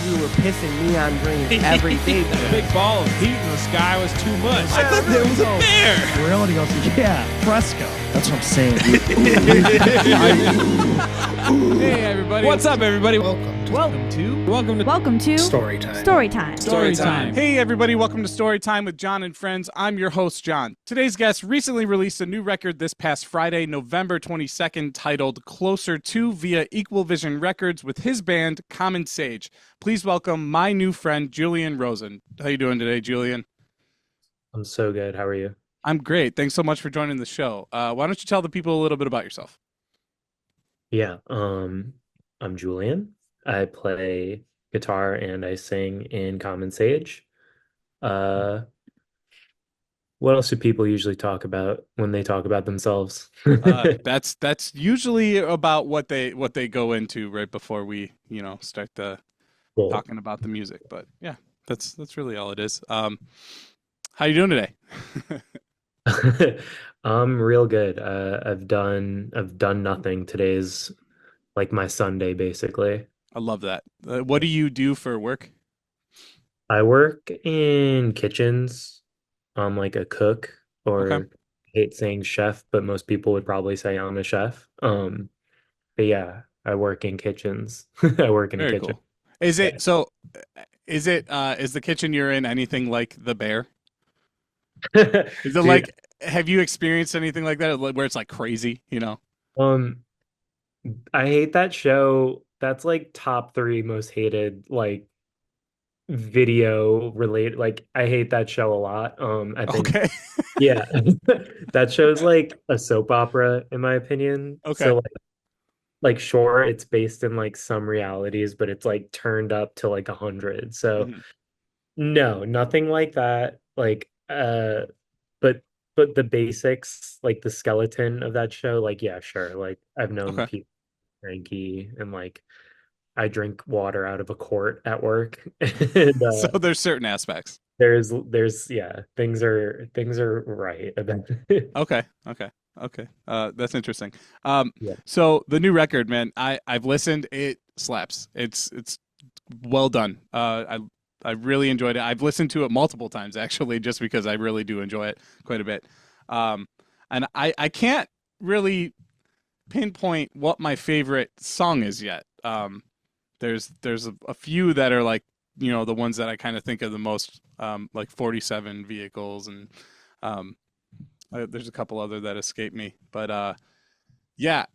we were pissing neon green every day. The big ball of heat in the sky was too much. I thought there was a bear. Reality goes, yeah, fresco. That's what I'm saying. Hey, everybody. What's up, everybody? Welcome to StouryTime. Hey, everybody. Welcome to StouryTime with John and Friends. I'm your host, John. Today's guest recently released a new record this past Friday, November 22nd, titled Closer To via Equal Vision Records with his band, Common Sage. Please welcome my new friend, Julian Rosen. How you doing today, Julian? I'm so good. How are you? I'm great. Thanks so much for joining the show. Why don't you tell the people a little bit about yourself? Yeah, I'm Julian. I play guitar and I sing in Common Sage. What else do people usually talk about when they talk about themselves? That's usually about what they go into right before we start Cool. talking about the music. But yeah, that's really all it is. How you doing today? I'm real good. I've done nothing. Today's like my Sunday, basically. I love that. What do you do for work? I work in kitchens. I'm like a cook, or Okay. I hate saying chef, but most people would probably say I'm a chef. But yeah, I work in kitchens. I work in a Very kitchen. cool. Is Yeah. it so? Is the kitchen you're in anything like The Bear? Is it Dude, like? Have you experienced anything like that where it's like crazy? um, I hate that show. That's like top three most hated like video related. Like I hate that show a lot. I think Okay. yeah, that show's like a soap opera in my opinion. Okay. So like sure, it's based in like some realities, but it's like turned up to like 100. So Mhm. no, nothing like that. Like but the basics, like the skeleton of that show, like yeah, sure. Like I've known Okay. people cranky and like I drink water out of a quart at work. And So there's certain aspects. there's yeah, things are right about it. Okay. That's interesting. Yeah. So the new record, man, I've listened. It slaps. It's well done. I really enjoyed it. I've listened to it multiple times actually, just because I really do enjoy it quite a bit. And I can't really pinpoint what my favorite song is yet. There's a few that are like the ones that I kind of think of the most, like 47 vehicles, and there's a couple other that escape me. But yeah,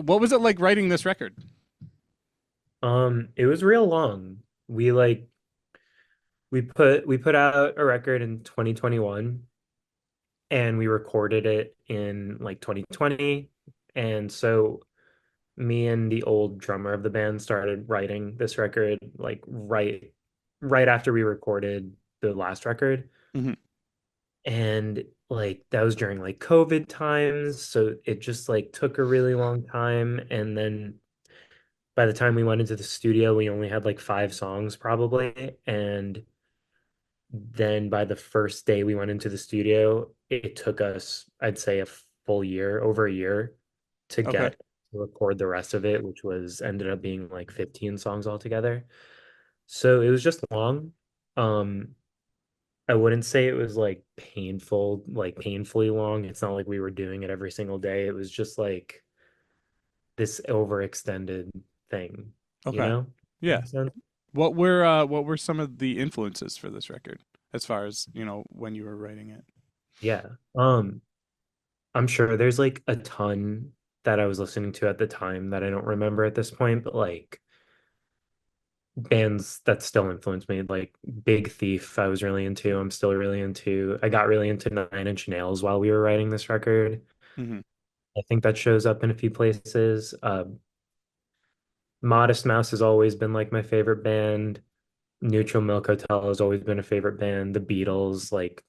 what was it like writing this record? It was real long. We put out a record in 2021 and we recorded it in like 2020. And so me and the old drummer of the band started writing this record like right after we recorded the last record. Mhm. And like that was during like COVID times, so it just like took a really long time. And then by the time we went into the studio, we only had like 5 songs probably. And then by the first day we went into the studio, it took us, I'd say, a full year, over a year, to Okay. get to record the rest of it, which was ended up being like 15 songs altogether. So it was just long. Um, I wouldn't say it was like painful, like painfully long. It's not like we were doing it every single day. It was just like this overextended thing, you Okay. know? Yeah. Makes sense? What were some of the influences for this record as far as, when you were writing it? Yeah. I'm sure there's like a ton that I was listening to at the time that I don't remember at this point, but like bands that still influence me, like Big Thief, I was really into. I'm still really into. I got really into Nine Inch Nails while we were writing this record. Hmm. I think that shows up in a few places. Modest Mouse has always been like my favorite band. Neutral Milk Hotel has always been a favorite band. The Beatles, like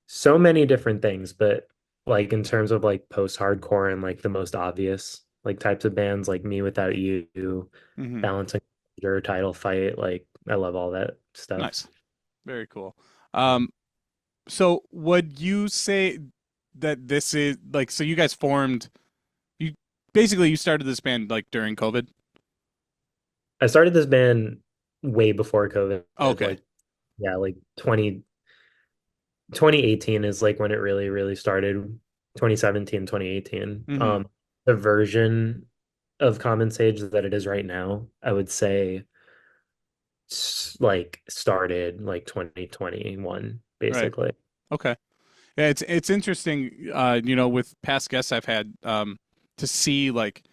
so many different things, but like in terms of like post-hardcore and like the most obvious like types of bands like Me Without You, Hmm. Balancing Your Title Fight, like I love all that stuff. Nice. Very cool. So would you say that this is like, so you guys formed, you basically you started this band like during COVID? I started this band way before COVID. Okay. Like, yeah, like 2018 is like when it really, really started. 2017, 2018. Hmm. The version of Common Sage that it is right now, I would say like started like 2021, Right. basically. Okay. Yeah, it's interesting, with past guests I've had, to see like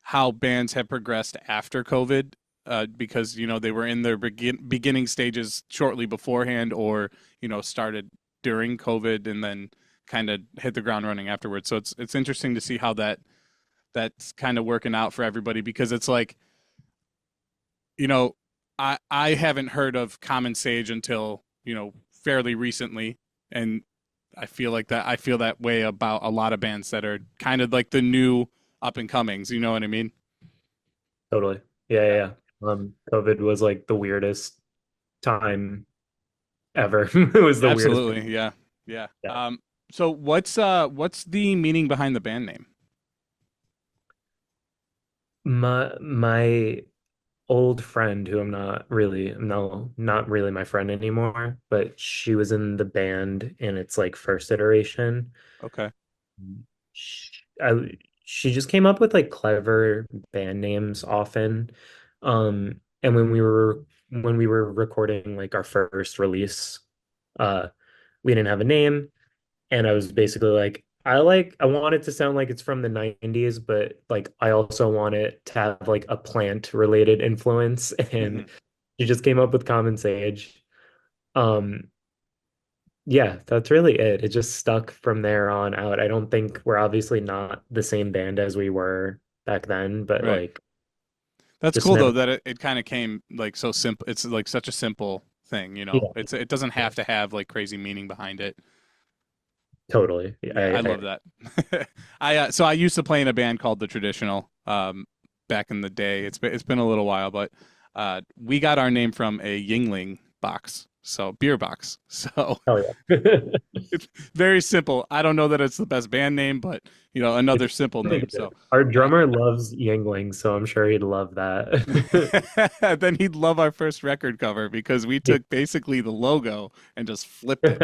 how bands have progressed after COVID, because they were in their beginning stages shortly beforehand, or started during COVID and then kind of hit the ground running afterwards. So it's interesting to see how that's kind of working out for everybody, because it's like, you know, I haven't heard of Common Sage until, fairly recently, and I feel that way about a lot of bands that are kind of like the new up and comings, you know what I mean? Totally. Yeah, yeah, yeah. COVID was like the weirdest time ever. It was the weirdest. Absolutely, yeah. Yeah. Yeah. So what's the meaning behind the band name? My old friend who I'm not really no not really my friend anymore, but she was in the band in its like first iteration. Okay. She just came up with like clever band names often. And when we were recording like our first release, uh we didn't have a name, and I was basically like, I want it to sound like it's from the 90s, but like I also want it to have like a plant related influence. And Hmm. she just came up with Common Sage. Um, yeah, that's really it. It just stuck from there on out. I don't think we're obviously not the same band as we were back then, but Right. like That's just cool never. though that it kind of came like so simple. It's like such a simple thing, Yeah, it doesn't yeah, have to have like crazy meaning behind it. totally. Yeah, I love that. I used to play in a band called The Traditional, back in the day. It's been a little while, but we got our name from a Yingling box, so beer box. So Oh yeah. it's very simple. I don't know that it's the best band name, but It's another simple really name. good. So Our uh, drummer loves Yingling, so I'm sure he'd love that. then he'd love our first record cover, because we took basically the logo and just flipped it.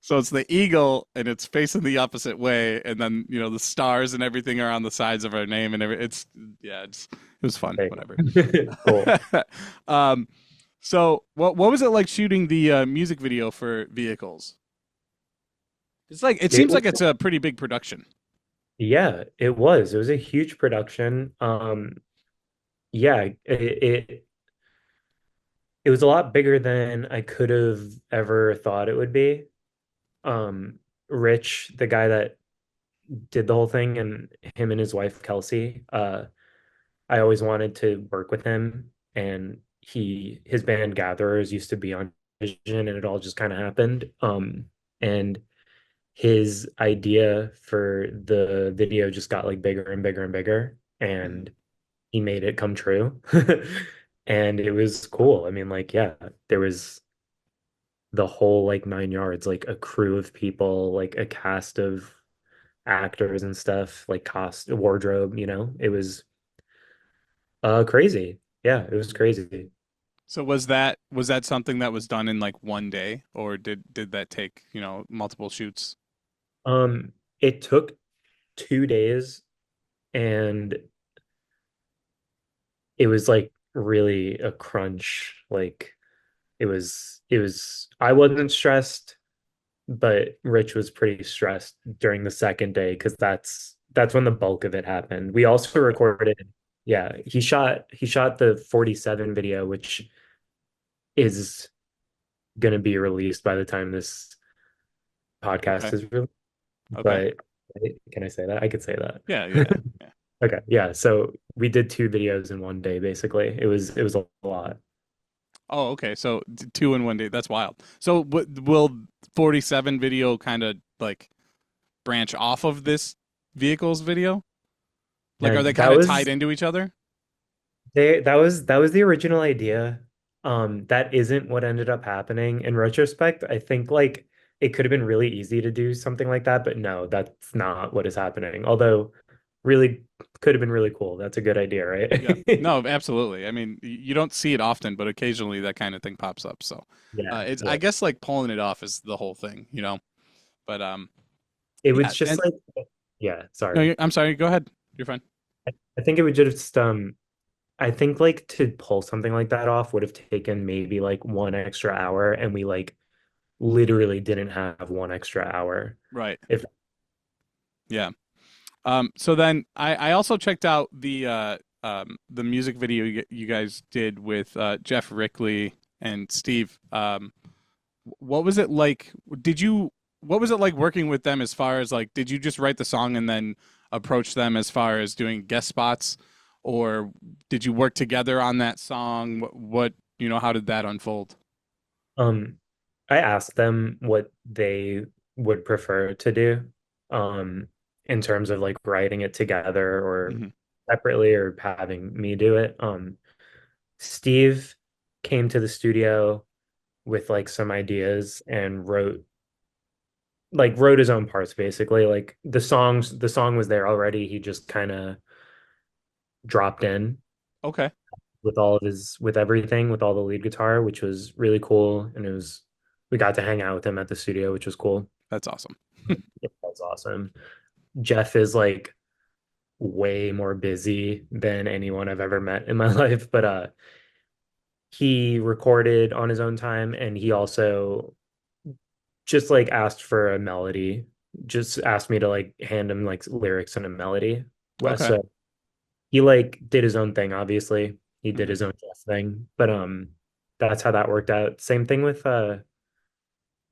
So it's the eagle and it's facing the opposite way, and then the stars and everything are on the sides of our name, and it's yeah, it was fun. Hey. Whatever. Cool. um, so what was it like shooting the music video for Vehicles? It's like it It seems was, like it's a pretty big production. yeah, it was. It was a huge production. Yeah, it was a lot bigger than I could have ever thought it would be. Um, Rich, the guy that did the whole thing, and him and his wife Kelsey, I always wanted to work with him, and his band Gatherers used to be on Vision, and it all just kind of happened. And his idea for the video just got like bigger and bigger and bigger, Mhm. and he made it come true. And it was cool. I mean, like, yeah, there was the whole like 9 yards, like a crew of people, like a cast of actors and stuff, like cost wardrobe, it was crazy. Yeah, it was crazy. So was that something that was done in like one day, or did that take multiple shoots? It took 2 days, and it was like really a crunch. Like I wasn't stressed, but Rich was pretty stressed during the second day because that's when the bulk of it happened. We also Okay. recorded, yeah, he shot the 47 video, which is gonna be released by the time this podcast Okay. is released. Okay. But can I say that? I could say that. Yeah. Yeah. Yeah. Okay, yeah. So we did 2 videos in one day, basically. It was a lot. Oh, okay. So two in one day. That's wild. So will 47 video kind of like branch off of this Vehicles video? Like, are they And kind of tied into each other? that was the original idea. That isn't what ended up happening. In retrospect, I think like it could have been really easy to do something like that, but no, that's not what is happening. Although really could have been really cool. That's a good idea, Yeah. right? No, absolutely. I mean, you don't see it often, but occasionally that kind of thing pops up. So, Yeah, it's I yeah. guess like pulling it off is the whole thing, But It yeah, was just and like, yeah, no, sorry. I'm sorry. Go ahead. You're fine. I think it would just I think like to pull something like that off would have taken maybe like 1 extra hour, and we like literally didn't have 1 extra hour. Right. If Yeah. So then I also checked out the music video you guys did with Jeff Rickley and Steve. What was it like? What was it like working with them as far as like, did you just write the song and then approach them as far as doing guest spots, or did you work together on that song? How did that unfold? um I asked them what they would prefer to do in terms of like writing it together or Hmm. separately or having me do it. Steve came to the studio with like some ideas and wrote his own parts basically. Like the song was there already. He just kind of dropped in Okay, with with everything, with all the lead guitar, which was really cool. And we got to hang out with him at the studio, which was cool. that's awesome. Yeah, that's awesome. Jeff is like way more busy than anyone I've ever met in my life, but he recorded on his own time, and he also just like asked for a melody, just asked me to like hand him like lyrics and a melody. Okay. So he like did his own thing, obviously. He did Hmm. his own Jeff thing, but that's how that worked out. Same thing with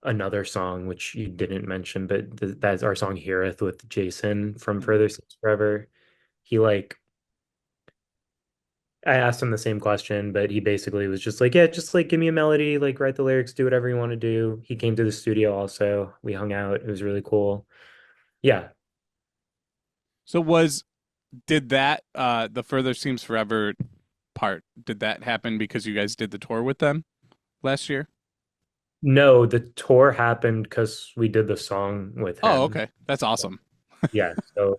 another song which you didn't mention, but that's our song Heareth with Jason from Hmm. Further Seems Forever. He like I asked him the same question, but he basically was just like, yeah, just like give me a melody, like write the lyrics, do whatever you want to do. He came to the studio also. We hung out. It was really cool. Yeah. So did that the Further Seems Forever part, did that happen because you guys did the tour with them last year? No, the tour happened because we did the song with Oh, him. okay. That's awesome. Yeah. So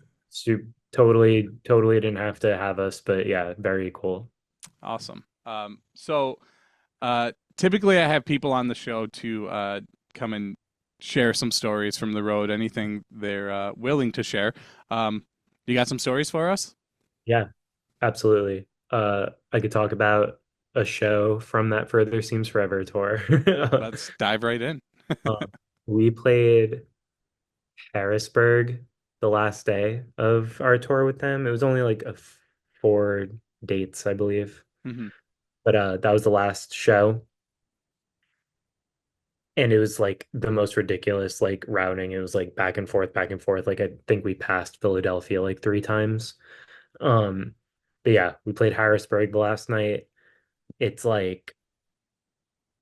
totally didn't have to have us, but yeah, very cool. Awesome. Typically I have people on the show to come and share some stories from the road, anything they're willing to share. You got some stories for us? Yeah, absolutely. I could talk about a show from that Further Seems Forever tour. Let's dive right in. Uh, we played Harrisburg the last day of our tour with them. It was only like 4 dates, I believe. Hmm. But that was the last show. And it was like the most ridiculous like routing. It was like back and forth, back and forth. Like I think we passed Philadelphia like 3 times. Um, but yeah, we played Harrisburg the last night. It's like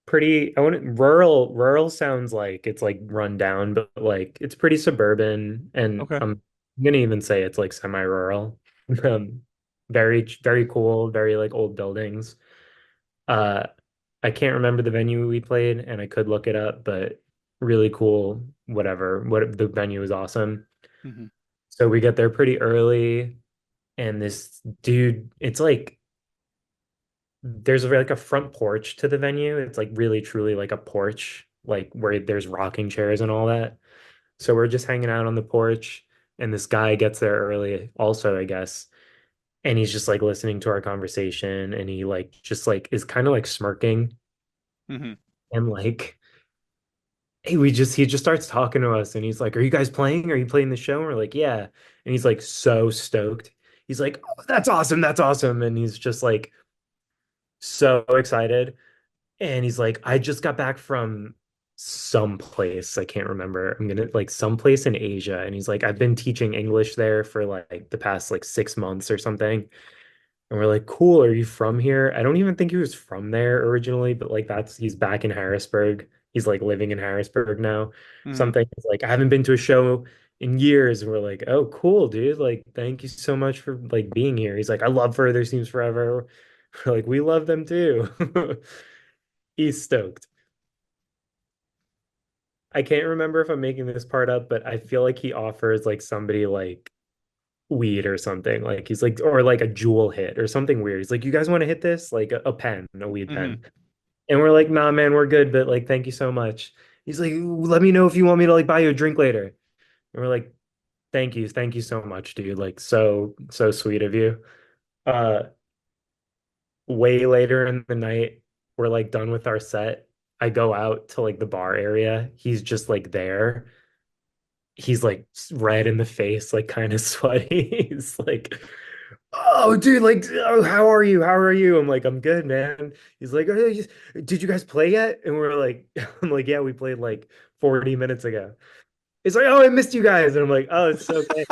pretty, I want rural sounds like it's like run down, but like it's pretty suburban, and Okay. I'm gonna even say it's like semi-rural. Um, very cool, very like old buildings. Uh, I can't remember the venue we played, and I could look it up, but really cool, whatever. What the venue is awesome. Hmm. So we get there pretty early, and this dude, it's like there's like a front porch to the venue. It's like really truly like a porch, like where there's rocking chairs and all that. So we're just hanging out on the porch, and this guy gets there early also, I guess. And he's just like listening to our conversation, and he like just like is kind of like smirking, Hmm. and like he just starts talking to us, and he's like, "Are you guys playing? Are you playing the show?" And we're like, "Yeah." And he's like so stoked. He's like, "Oh, that's awesome. That's awesome." And he's just like so excited. And he's like, I just got back from some place. I can't remember. I'm gonna like someplace in Asia. And he's like, I've been teaching English there for like the past like 6 months or something. And we're like, cool, are you from here? I don't even think he was from there originally, but like he's back in Harrisburg. He's like living in Harrisburg now. Hmm. Something. It's like, I haven't been to a show in years. And we're like, oh, cool, dude. Like, thank you so much for like being here. He's like, I love Further Seems Forever. We're like, we love them too. He's stoked. I can't remember if I'm making this part up, but I feel like he offers like somebody like weed or something. Like he's like, or like a jewel hit or something weird. He's like, you guys want to hit this? Like a pen, a weed Hmm. pen. And we're like, nah, man, we're good, but like, thank you so much. He's like, let me know if you want me to like buy you a drink later. And we're like, thank you so much, dude. Like, so sweet of you. Uh, Way later in the night, we're like done with our set. I go out to like the bar area. He's just like there. He's like red in the face, like kind of sweaty. He's like, "Oh, dude, like, oh, how are you? How are you?" I'm like, "I'm good, man." He's like, "Oh, did you guys play yet?" And we're like, "I'm like, yeah, we played like 40 minutes ago." He's like, "Oh, I missed you guys," and I'm like, "Oh, it's okay."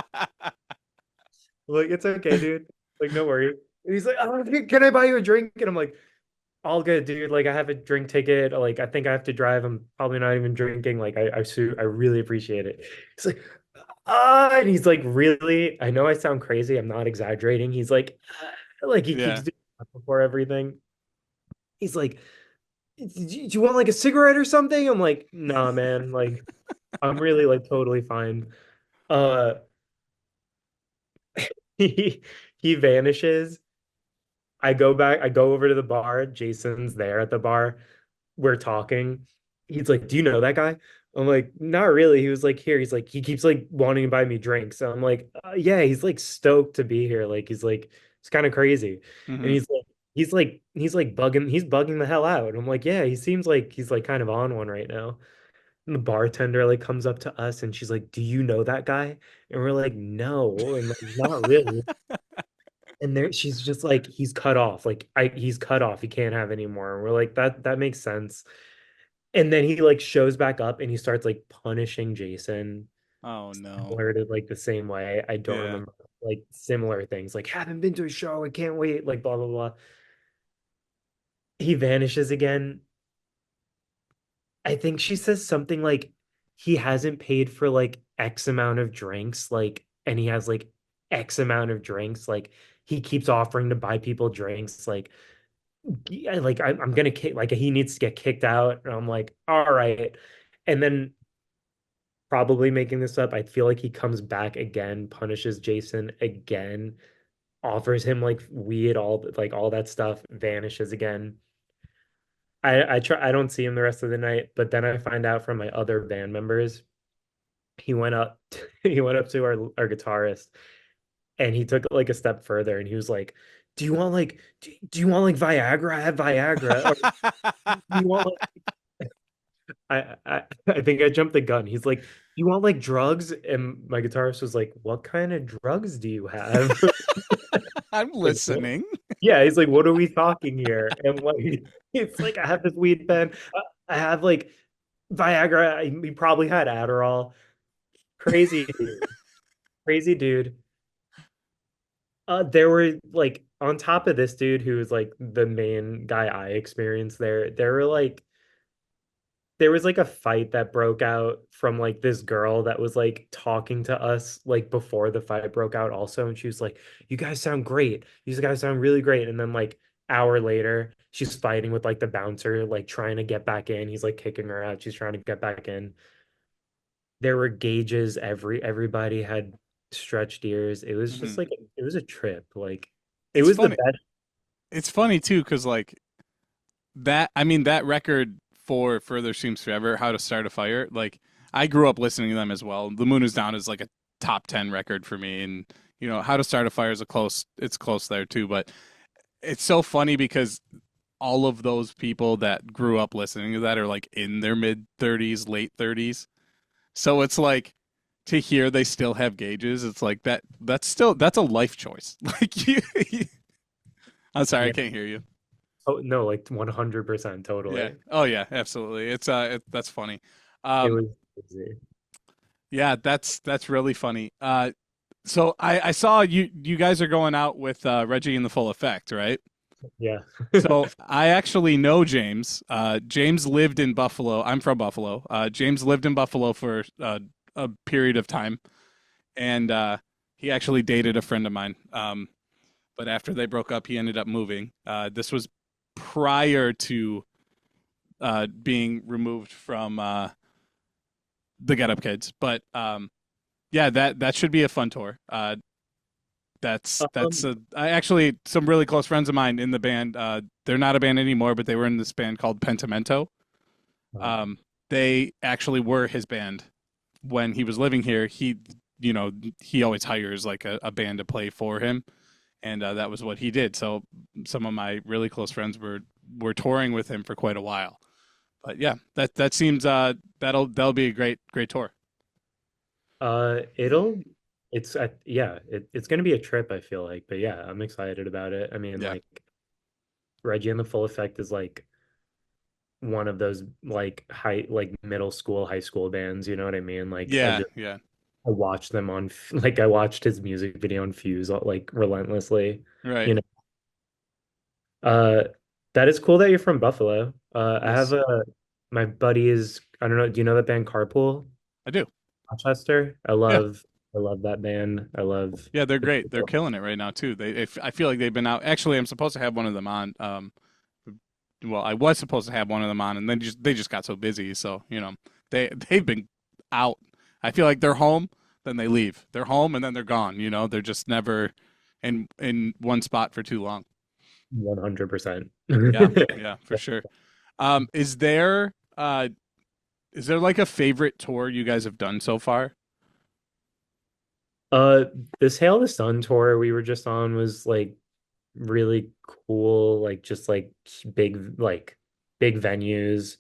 I'm like, "It's okay, dude. Like, no worry." And he's like, "Oh, can I buy you a drink?" And I'm like, all good, dude. Like I have a drink ticket. Like I think I have to drive. I'm probably not even drinking. Like I really appreciate it. He's like, and he's like, really? I know I sound crazy. I'm not exaggerating. He's like he keeps Yeah. doing that before everything. He's like, do you want like a cigarette or something? I'm like, nah, man. Like I'm really like totally fine. Uh, he he vanishes. I go back. I go over to the bar. Jason's there at the bar. We're talking. He's like, "Do you know that guy?" I'm like, "Not really." He was like, "Here." He's like, he keeps like wanting to buy me drinks. So I'm like, "Yeah." He's like stoked to be here. Like he's like, it's kind of crazy. And Hmm. he's like bugging. He's bugging the hell out. I'm like, "Yeah." He seems like he's like kind of on one right now. And the bartender like comes up to us and she's like, "Do you know that guy?" And we're like, "No," and like, not really. And there, she's just like, "He's cut off. Like, he's cut off. He can't have any more." And we're like, that makes sense." And then he like shows back up and he starts like punishing Jason, Oh no. similar to like the same way. I don't Yeah. remember like similar things like haven't been to a show. I can't wait. Like blah blah blah. He vanishes again. I think she says something like he hasn't paid for like X amount of drinks, like, and he has like X amount of drinks. Like he keeps offering to buy people drinks. Like, yeah, like I'm gonna kick. Like he needs to get kicked out. And I'm like, all right. And then probably making this up. I feel like he comes back again, punishes Jason again, offers him like weed, all like all that stuff, vanishes again. I try I don't see him the rest of the night, but then I find out from my other band members, he went up he went up to our guitarist and he took it like a step further and he was like, "Do you want like do you want like Viagra? I have Viagra." Or do you want like I think I jumped the gun. He's like, "You want like drugs?" And my guitarist was like, "What kind of drugs do you have?" I'm Like, what? listening. Yeah, he's like, "What are we talking here?" And like, it's like I have this weed pen. I have like Viagra. We probably had Adderall. Crazy dude. Crazy dude. There were like on top of this dude who was like the main guy I experienced there. There was like a fight that broke out from like this girl that was like talking to us like before the fight broke out also, and she was like, "You guys sound great, these guys sound really great." And then like hour later she's fighting with like the bouncer, like trying to get back in. He's like kicking her out, she's trying to get back in. There were gauges, everybody had stretched ears. It was just Hmm. like it was a trip. Like it It's was the funny. best. It's funny too, because like that. I mean, that record for Further Seems Forever, How to Start a Fire. Like I grew up listening to them as well. The Moon Is Down is like a top 10 record for me, and How to Start a Fire is a close. It's close there too, but it's so funny because all of those people that grew up listening to that are like in their mid 30s, late 30s. So it's like to hear they still have gauges, it's like that's a life choice. Like I'm sorry, I Yeah. can't hear you. Oh no, like 100% Yeah. totally. Oh yeah, absolutely. That's funny. It Um was crazy. yeah, that's really funny. So I saw you guys are going out with Reggie in the Full Effect, right? Yeah. So I actually know James. James lived in Buffalo. I'm from Buffalo. James lived in Buffalo for a period of time, and he actually dated a friend of mine. But after they broke up, he ended up moving. This was prior to being removed from the Get Up Kids. But Yeah, that should be a fun tour. That's Um, I actually some really close friends of mine in the band. They're not a band anymore, but they were in this band called Pentimento. uh, Um, they actually were his band when he was living here. You know, he always hires like a band to play for him, and that was what he did. So some of my really close friends were touring with him for quite a while. But yeah, that seems that'll be a great tour. it'll yeah, it's gonna be a trip, I feel like. But yeah, I'm excited about it. I mean, Yeah, like Reggie and the Full Effect is like one of those like like middle school, high school bands, you know what I mean? Like yeah, yeah. I watched them on like I watched his music video on Fuse like relentlessly, Right. you know. Uh that is cool that you're from Buffalo. I have Yes, a my buddy is I don't know, do you know that band Carpool? I do. Rochester? Yeah. I love that band. I love Yeah, they're the great. They're killing it right now too. I feel like they've been out. Actually, I'm supposed to have one of them on. Well, I was supposed to have one of them on, and then they just got so busy. So they've been out. I feel like they're home, then they leave. They're home, and then they're gone. They're just never in one spot for too long. 100%. Yeah, yeah, for sure. Um, is there uh is there like a favorite tour you guys have done so far? Uh, this Hail the Sun tour we were just on was like really cool, like just like big venues,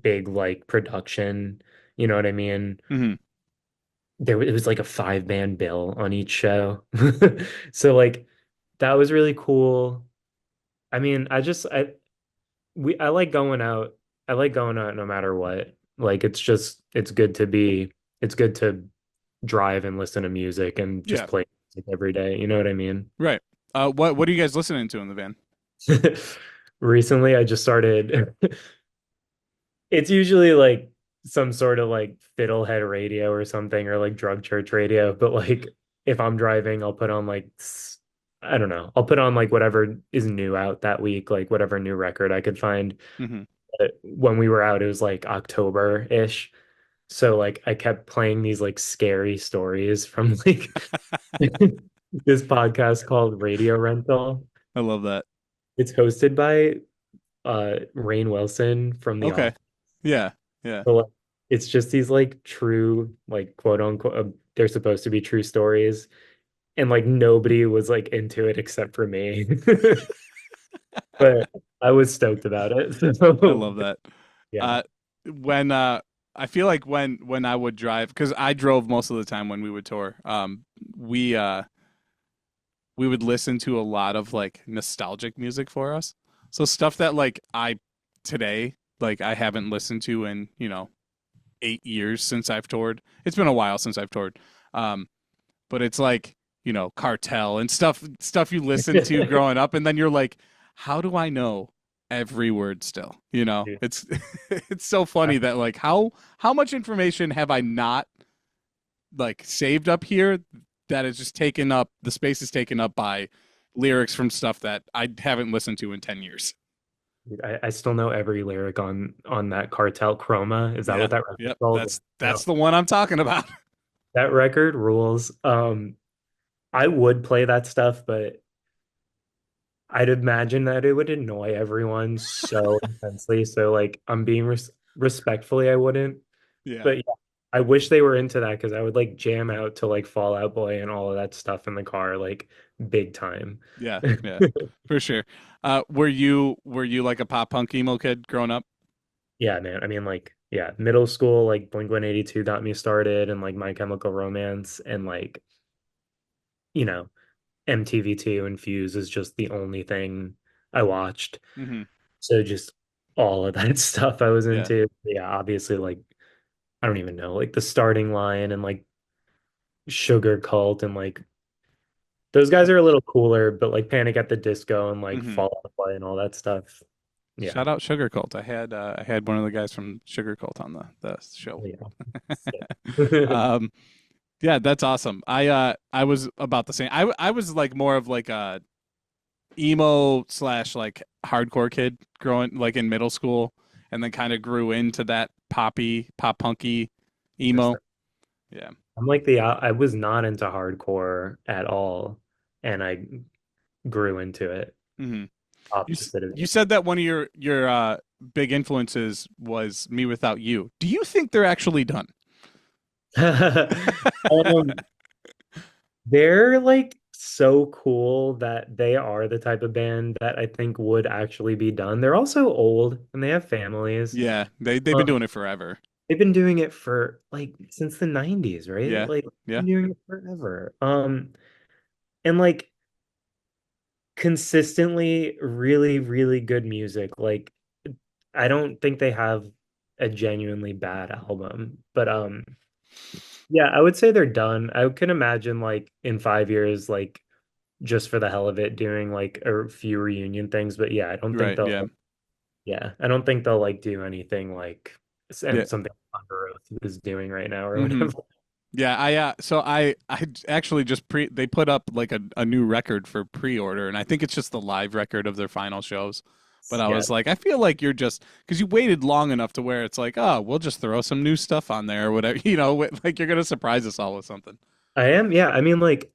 big like production, you know what I mean? Hmm. It was like a 5 band bill on each show. So like that was really cool. I mean, I like going out. I like going out no matter what. Like it's good to drive and listen to music and just Yeah, play music every day. You know what I mean? right. What are you guys listening to in the van? Recently, I just started. It's usually like some sort of like fiddlehead radio or something, or like drug church radio. But like if I'm driving, I'll put on like I don't know. I'll put on like whatever is new out that week, like whatever new record I could find. Hmm. When we were out, it was like October-ish. So like I kept playing these like scary stories from like this podcast called Radio Rental. I love that. It's hosted by Rainn Wilson from The Okay. Office. Yeah. Yeah. So like, it's just these like true like quote unquote they're supposed to be true stories and like nobody was like into it except for me. But I was stoked about it. I So love that. yeah. Uh, when I feel like when I would drive, because I drove most of the time when we would tour. We uh, we would listen to a lot of like nostalgic music for us. So stuff that like I today like I haven't listened to in 8 years since I've toured. It's been a while since I've toured. Um, but it's like cartel and stuff you listen to growing up, and then you're like, how do I know every word still? Dude, It's it's so funny that like how much information have I not like saved up here that is just taken up, the space is taken up by lyrics from stuff that I haven't listened to in 10 years. I still know every lyric on that Cartel Chroma. Is that Yeah. what that record's Yep. called? That's the one I'm talking about. That record rules. I would play that stuff, but I'd imagine that it would annoy everyone so intensely. So like I'm being respectfully, I wouldn't. Yeah. But yeah, I wish they were into that because I would like jam out to like Fall Out Boy and all of that stuff in the car, like big time. Yeah. Yeah. For sure. Were you like a pop punk emo kid growing up? Yeah, man. I mean, like, yeah, middle school, like Blink-182 got me started and like My Chemical Romance and like, you know, MTV2 and Fuse is just the only thing I watched. Hmm. So just all of that stuff I was Yeah. into. Yeah, obviously like I don't even know, like the Starting Line and like Sugar Cult and like those guys are a little cooler, but like Panic at the Disco and like Hmm. Fall Out Boy and all that stuff. Yeah. Shout out Sugar Cult. I had one of the guys from Sugar Cult on the show. Yeah. Sick. Um, yeah, that's awesome. I was about the same. I was like more of like a emo slash like hardcore kid growing like in middle school, and then kind of grew into that pop punky Miss emo. that. Yeah. I'm like I was not into hardcore at all, and I grew into it. Hmm. Opposite of You said that one of your big influences was Me Without You. Do you think they're actually done? it. They're like so cool that they are the type of band that I think would actually be done. They're also old and they have families. Yeah, they've been Um, doing it forever. they've been doing it for like since the 90s, right? Yeah, Like yeah, been doing it forever. And like consistently really, really good music. Like I don't think they have a genuinely bad album, but yeah, I would say they're done. I can imagine like in 5 years, like just for the hell of it doing like a few reunion things, but yeah, I don't think right, yeah, I don't think they'll like do anything like yeah. and something Under Oath is doing right now or Hmm. whatever. Yeah, I actually just they put up like a new record for pre-order, and I think it's just the live record of their final shows. But I Yeah, was like, I feel like you're just because you waited long enough to where it's like, oh, we'll just throw some new stuff on there or whatever, like you're gonna surprise us all with something. I am. Yeah, I mean, like,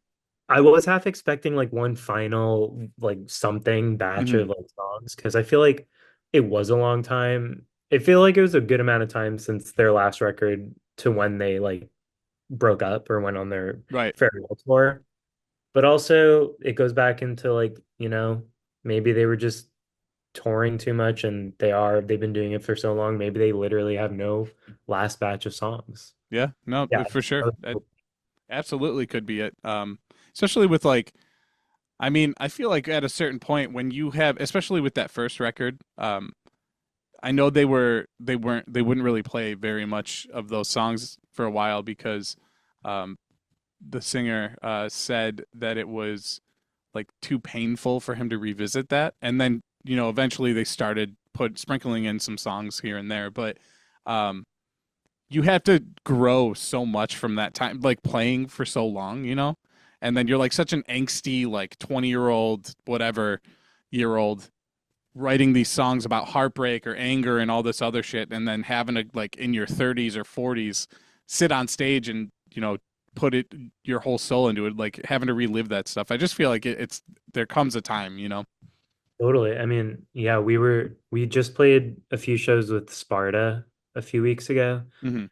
I was half expecting like one final like something batch Hmm. of like songs because I feel like it was a long time. I feel like it was a good amount of time since their last record to when they like broke up or went on their Right. farewell tour. But also, it goes back into like, maybe they were just touring too much and they've been doing it for so long. Maybe they literally have no last batch of songs. Yeah. No, Yeah. for sure. That absolutely could be it. Especially with like, I mean, I feel like at a certain point when you have, especially with that first record, I know they wouldn't really play very much of those songs for a while because um, the singer said that it was like too painful for him to revisit that, and then eventually they started put sprinkling in some songs here and there, but um, you have to grow so much from that time, like playing for so long, and then you're like such an angsty like 20-year-old whatever year old writing these songs about heartbreak or anger and all this other shit, and then having to like in your 30s or 40s sit on stage and put it your whole soul into it, like having to relive that stuff. I just feel like it's there comes a time. Totally. I mean, yeah, we just played a few shows with Sparta a few weeks ago, Hmm.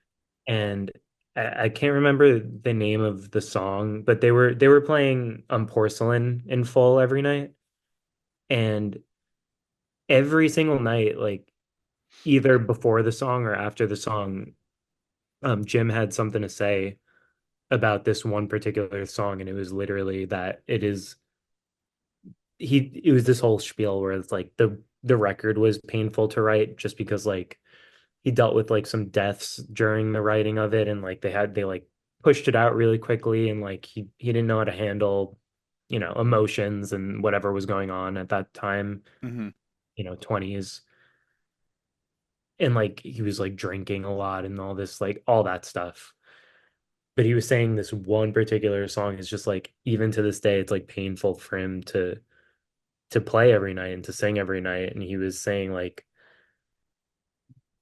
and I can't remember the name of the song, but they were playing Porcelain in full every night, and every single night, like either before the song or after the song, Jim had something to say about this one particular song, and it was literally that it was this whole spiel where it's like the record was painful to write just because like he dealt with like some deaths during the writing of it and like they like pushed it out really quickly and like he didn't know how to handle emotions and whatever was going on at that time, Hmm. 20s, and like he was like drinking a lot and all this like all that stuff. But he was saying this one particular song is just like even to this day it's like painful for him to play every night and to sing every night. And he was saying like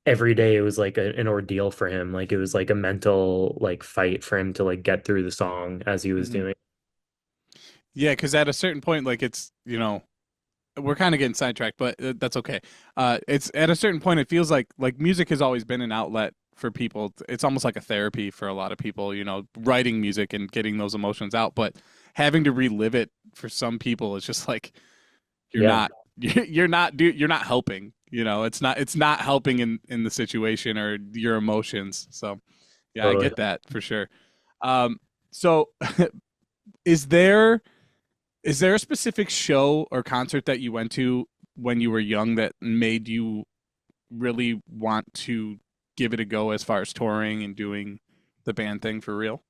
every day it was like an ordeal for him. Like it was like a mental like fight for him to like get through the song as he was Hmm. doing. Yeah, because at a certain point, like it's we're kind of getting sidetracked, but that's okay. It's at a certain point, it feels like music has always been an outlet for people. It's almost like a therapy for a lot of people, writing music and getting those emotions out. But having to relive it for some people is just like you're Yeah, not you're not helping. It's not helping in the situation or your emotions. So yeah, I totally. get that for sure. So is there is there a specific show or concert that you went to when you were young that made you really want to give it a go as far as touring and doing the band thing for real?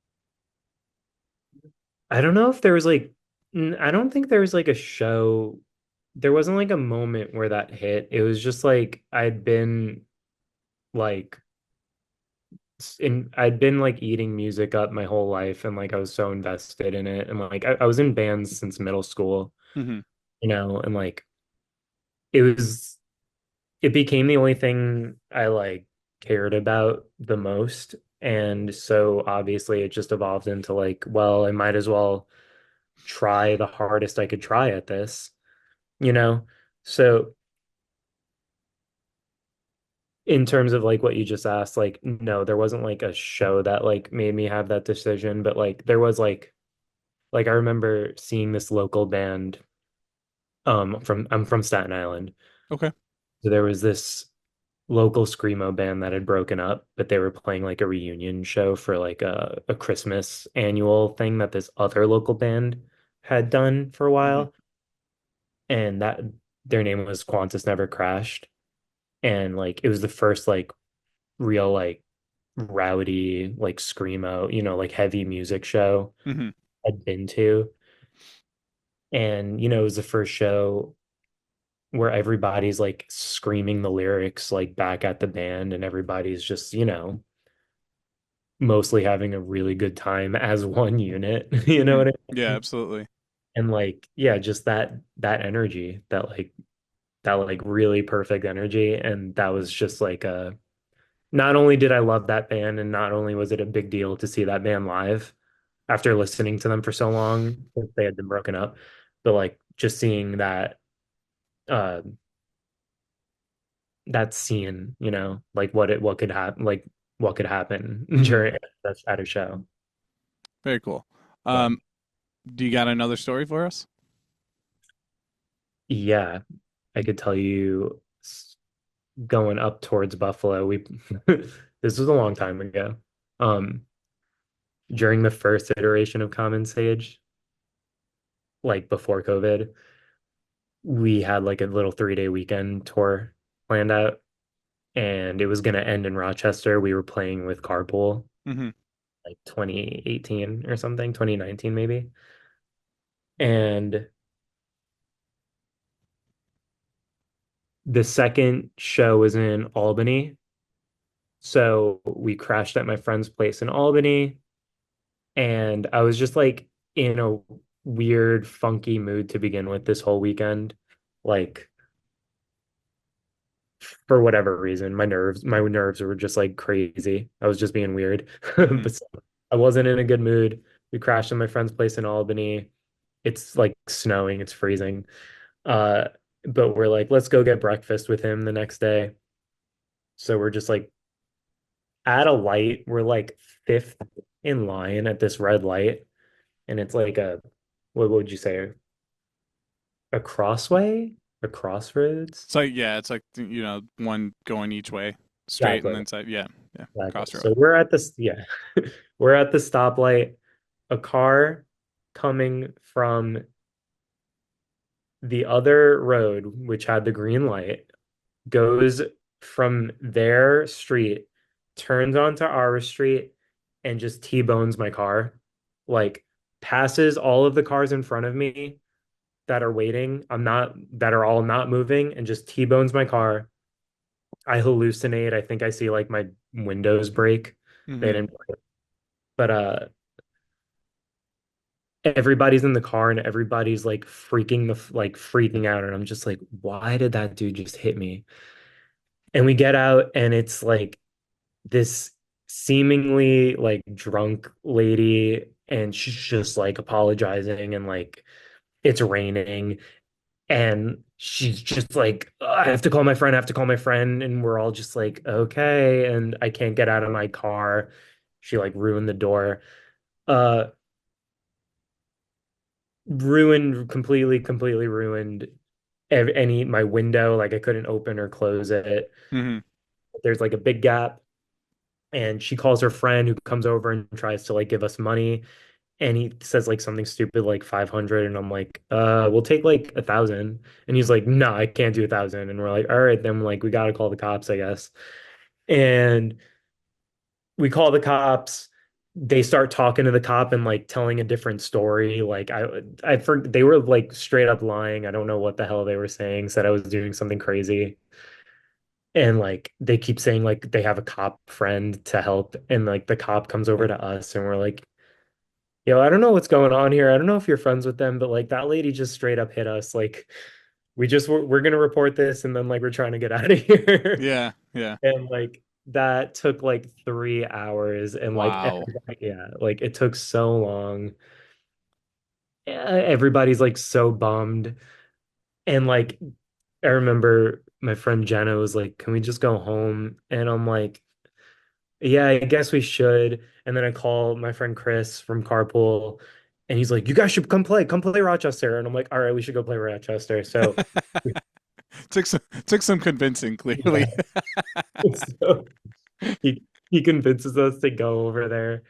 I don't know if there was like I don't think there was like a show. There wasn't like a moment where that hit. It was just like like I'd been like eating music up my whole life and like I was so invested in it and like I was in bands since middle school, Hmm. and like it was it became the only thing I like cared about the most. And so obviously it just evolved into like, well, I might as well try the hardest I could try at this, you know? So in terms of like what you just asked, like, no, there wasn't like a show that like made me have that decision, but like there was like I remember seeing this local band from I'm from Staten Island. Okay. So there was this local screamo band that had broken up, but they were playing like a reunion show for like a Christmas annual thing that this other local band had done for a Hmm. while. And that their name was Qantas Never Crashed. And like it was the first like real like rowdy like screamo, like heavy music show Hmm. I'd been to. And it was the first show where everybody's like screaming the lyrics like back at the band and everybody's just, mostly having a really good time as one unit. You know Hmm. what I Yeah, mean? absolutely. And like, yeah, just that energy, that like really perfect energy. And that was just like not only did I love that band and not only was it a big deal to see that band live after listening to them for so long since they had been broken up, but like just seeing uh that scene, like what could happen, like what could happen Hmm. during at a show. Very cool. Yeah. Um, do you got another story for us? Yeah, I could tell you going up towards Buffalo, we this was a long time ago. Um, During the first iteration of Common Sage, like before COVID, we had like a little 3-day weekend tour planned out, and it was gonna end in Rochester. We were playing with Carpool, Hmm. like 2018 or something, 2019 maybe. And the second show was in Albany. So we crashed at my friend's place in Albany. And I was just like in a weird, funky mood to begin with this whole weekend. Like for whatever reason, my nerves were just like crazy. I was just being weird. Hmm. But I wasn't in a good mood. We crashed at my friend's place in Albany. It's like snowing, it's freezing. Uh, but we're like, let's go get breakfast with him the next day. So we're just like at a light. We're like fifth in line at this red light, and it's like what would you say? A crossway? A crossroads? So yeah, it's like one going each way, straight and Exactly. then side. Yeah, yeah, Exactly. crossroad. So we're at this, yeah. We're at the stoplight. A car coming from the other road, which had the green light, goes from their street, turns onto our street, and just T-bones my car. Like passes all of the cars in front of me that are waiting. That are all not moving, and just T-bones my car. I hallucinate. I think I see like my windows break. They Hmm. didn't break. But everybody's in the car and everybody's like freaking out, and I'm just like, why did that dude just hit me? And we get out and it's like this seemingly like drunk lady, and she's just like apologizing, and like it's raining, and she's just like, I have to call my friend, I have to call my friend. And we're all just like, okay. And I can't get out of my car. She like ruined the door. Uh, completely ruined any my window. Like I couldn't open or close it. Hmm. There's like a big gap. And she calls her friend who comes over and tries to like give us money. And he says like something stupid like 500, and I'm like, we'll take like 1,000. And he's like, no, I can't do 1,000. And we're like, all right, then like we gotta call the cops, I guess. And we call the cops. They start talking to the cop and like telling a different story. Like they were like straight up lying. I don't know what the hell they were saying. Said I was doing something crazy. And like they keep saying like they have a cop friend to help, and like the cop comes over to us and we're like, yo, I don't know what's going on here. I don't know if you're friends with them, but like that lady just straight up hit us. Like we're gonna report this, and then like we're trying to get out of here. Yeah, yeah. And like that took like 3 hours and like Wow. yeah, like it took so long. Everybody's like so bummed. And like I remember my friend Jenna was like, "Can we just go home?" And I'm like, "Yeah, I guess we should." And then I call my friend Chris from Carpool and he's like, "You guys should come play Rochester." And I'm like, "All right, we should go play Rochester." So Took some convincing, yeah. clearly. So he convinces us to go over there.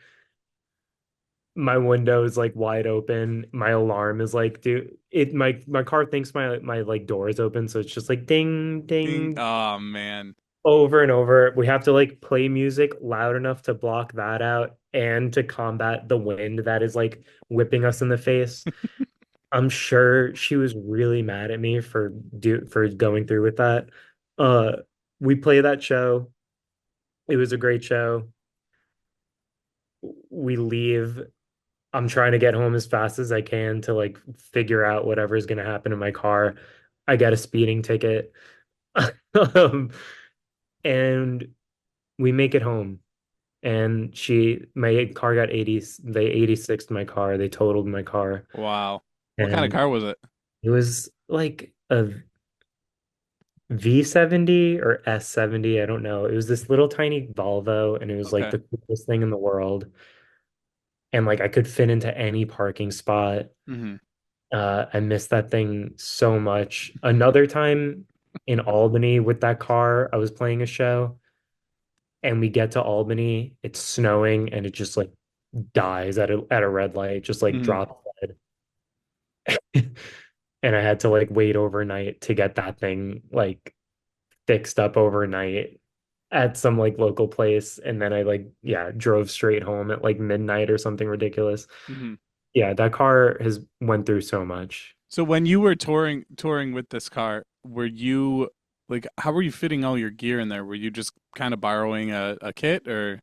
My window is like wide open. My alarm is like, dude, it my car thinks my like door is open, so it's just like ding Ding. ding Oh man. over and over. We have to like play music loud enough to block that out and to combat the wind that is like whipping us in the face. I'm sure she was really mad at me for going through with that. Uh, we play that show. It was a great show. We leave. I'm trying to get home as fast as I can to like figure out whatever is going to happen in my car. I got a speeding ticket. um, and we make it home. And my car got 80, they 86'd my car. They totaled my car. Wow. What kind of And car was it? it was like a V70 or S70. I don't know. It was this little tiny Volvo and it was like Okay. the coolest thing in the world. And like I could fit into any parking spot. Hmm. I miss that thing so much. Another time in Albany with that car, I was playing a show and we get to Albany, it's snowing and it just like dies at a red light, just like Hmm. drops dead. And I had to like wait overnight to get that thing like fixed up overnight at some like local place. And then I like, yeah, drove straight home at like midnight or something ridiculous. Hmm. Yeah, that car has went through so much. So when you were touring with this car, were you like how were you fitting all your gear in there? Were you just kind of borrowing a kit or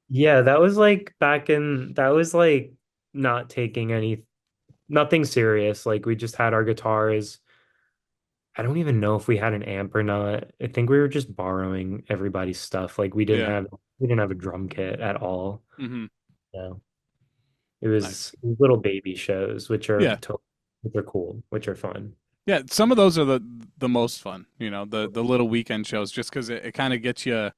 Yeah, that was like not taking nothing serious. Like we just had our guitars. I don't even know if we had an amp or not. I think we were just borrowing everybody's stuff. Like yeah. we didn't have a drum kit at all. Hmm. No. It Nice. was little baby shows, Yeah. which are cool, which are fun. Yeah, some of those are the most fun, the little weekend shows just because it kind of gets you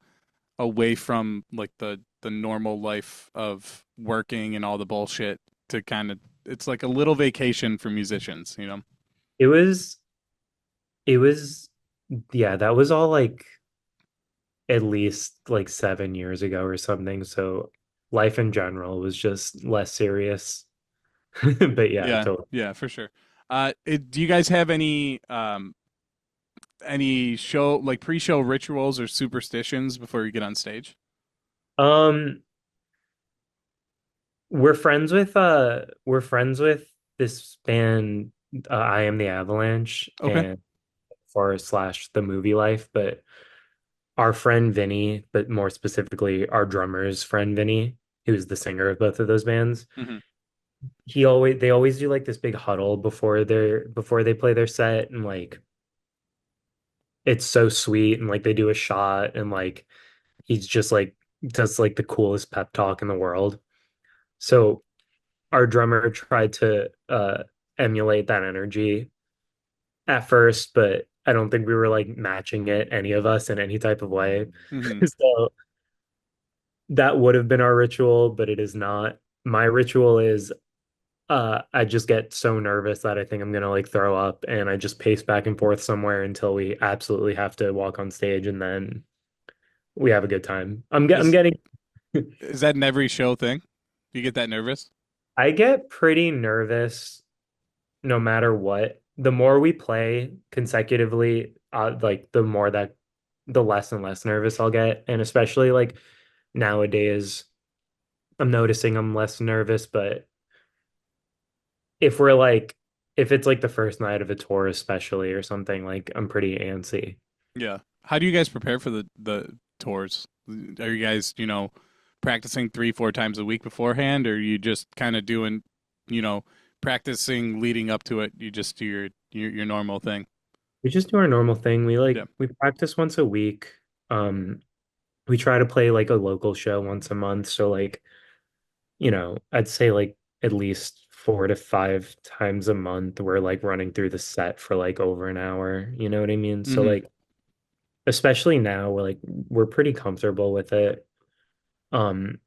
away from like the normal life of working and all the bullshit to kind of it's like a little vacation for musicians. It was it was yeah, that was all like at least like 7 years ago or something. So life in general was just less serious. But yeah, Yeah, totally. yeah, for sure. Do you guys have any show like pre-show rituals or superstitions before you get on stage? Um, we're friends with this band, I Am the Avalanche Okay. and for slash the movie life, but our friend Vinny, but more specifically our drummer's friend Vinny, who's the singer of both of those bands, Hmm. they always do like this big huddle before they play their set and like it's so sweet and like they do a shot and like he's just like does like the coolest pep talk in the world. So our drummer tried to emulate that energy at first, but I don't think we were like matching it, any of us, in any type of way. Hmm. So that would have been our ritual, but it is not. My ritual is I just get so nervous that I think I'm gonna like throw up and I just pace back and forth somewhere until we absolutely have to walk on stage and then we have a good time. I'm Is getting is that an every show thing? Do you get that nervous? I get pretty nervous no matter what. The more we play consecutively, like the less and less nervous I'll get. And especially like nowadays, I'm noticing I'm less nervous, but if we're like if it's like the first night of a tour especially or something, like I'm pretty antsy. Yeah. How do you guys prepare for the tours? Are you guys, practicing 3, 4 times a week beforehand, or are you just kind of doing, you know, practicing leading up to it? You just do your normal thing. We just do our normal thing. Yeah. We practice once a week. Um we try to play like a local show once a month. So like, I'd say like at least 4 to 5 times a month we're like running through the set for like over an hour. You know what I mean? So Hmm. like, especially now we're pretty comfortable with it. Um,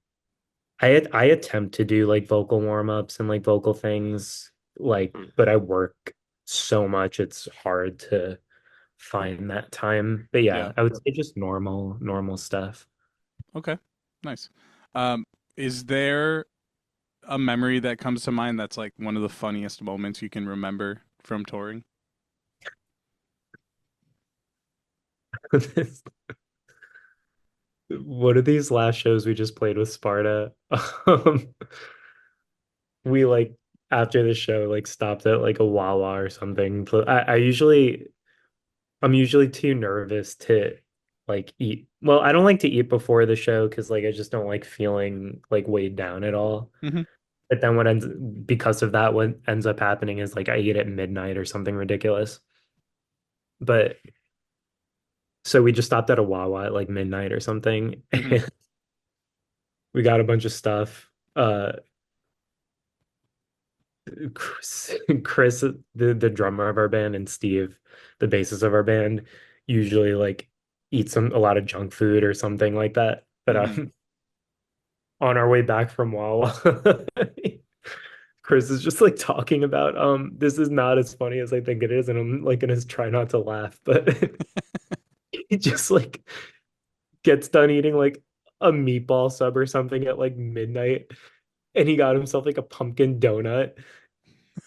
I attempt to do like vocal warm-ups and like vocal things, like, but I work so much it's hard to find that time. But Yeah. yeah, I would say just normal stuff. Okay. Nice. Um, is there a memory that comes to mind that's like one of the funniest moments you can remember from touring? One of these last shows we just played with Sparta, um, we like after the show like stopped at like a Wawa or something. But I'm usually too nervous to like eat. Well, I don't like to eat before the show because like I just don't like feeling like weighed down at all. Hmm. But then because of that, what ends up happening is like I eat at midnight or something ridiculous. But so we just stopped at a Wawa at like midnight or something. Hmm. We got a bunch of stuff. Chris, the drummer of our band, and Steve, the bassist of our band, usually like eat a lot of junk food or something like that. But Hmm. on our way back from Wawa, Chris is just like talking about this is not as funny as I think it is, and I'm like gonna try not to laugh, but he just like gets done eating like a meatball sub or something at like midnight, and he got himself like a pumpkin donut.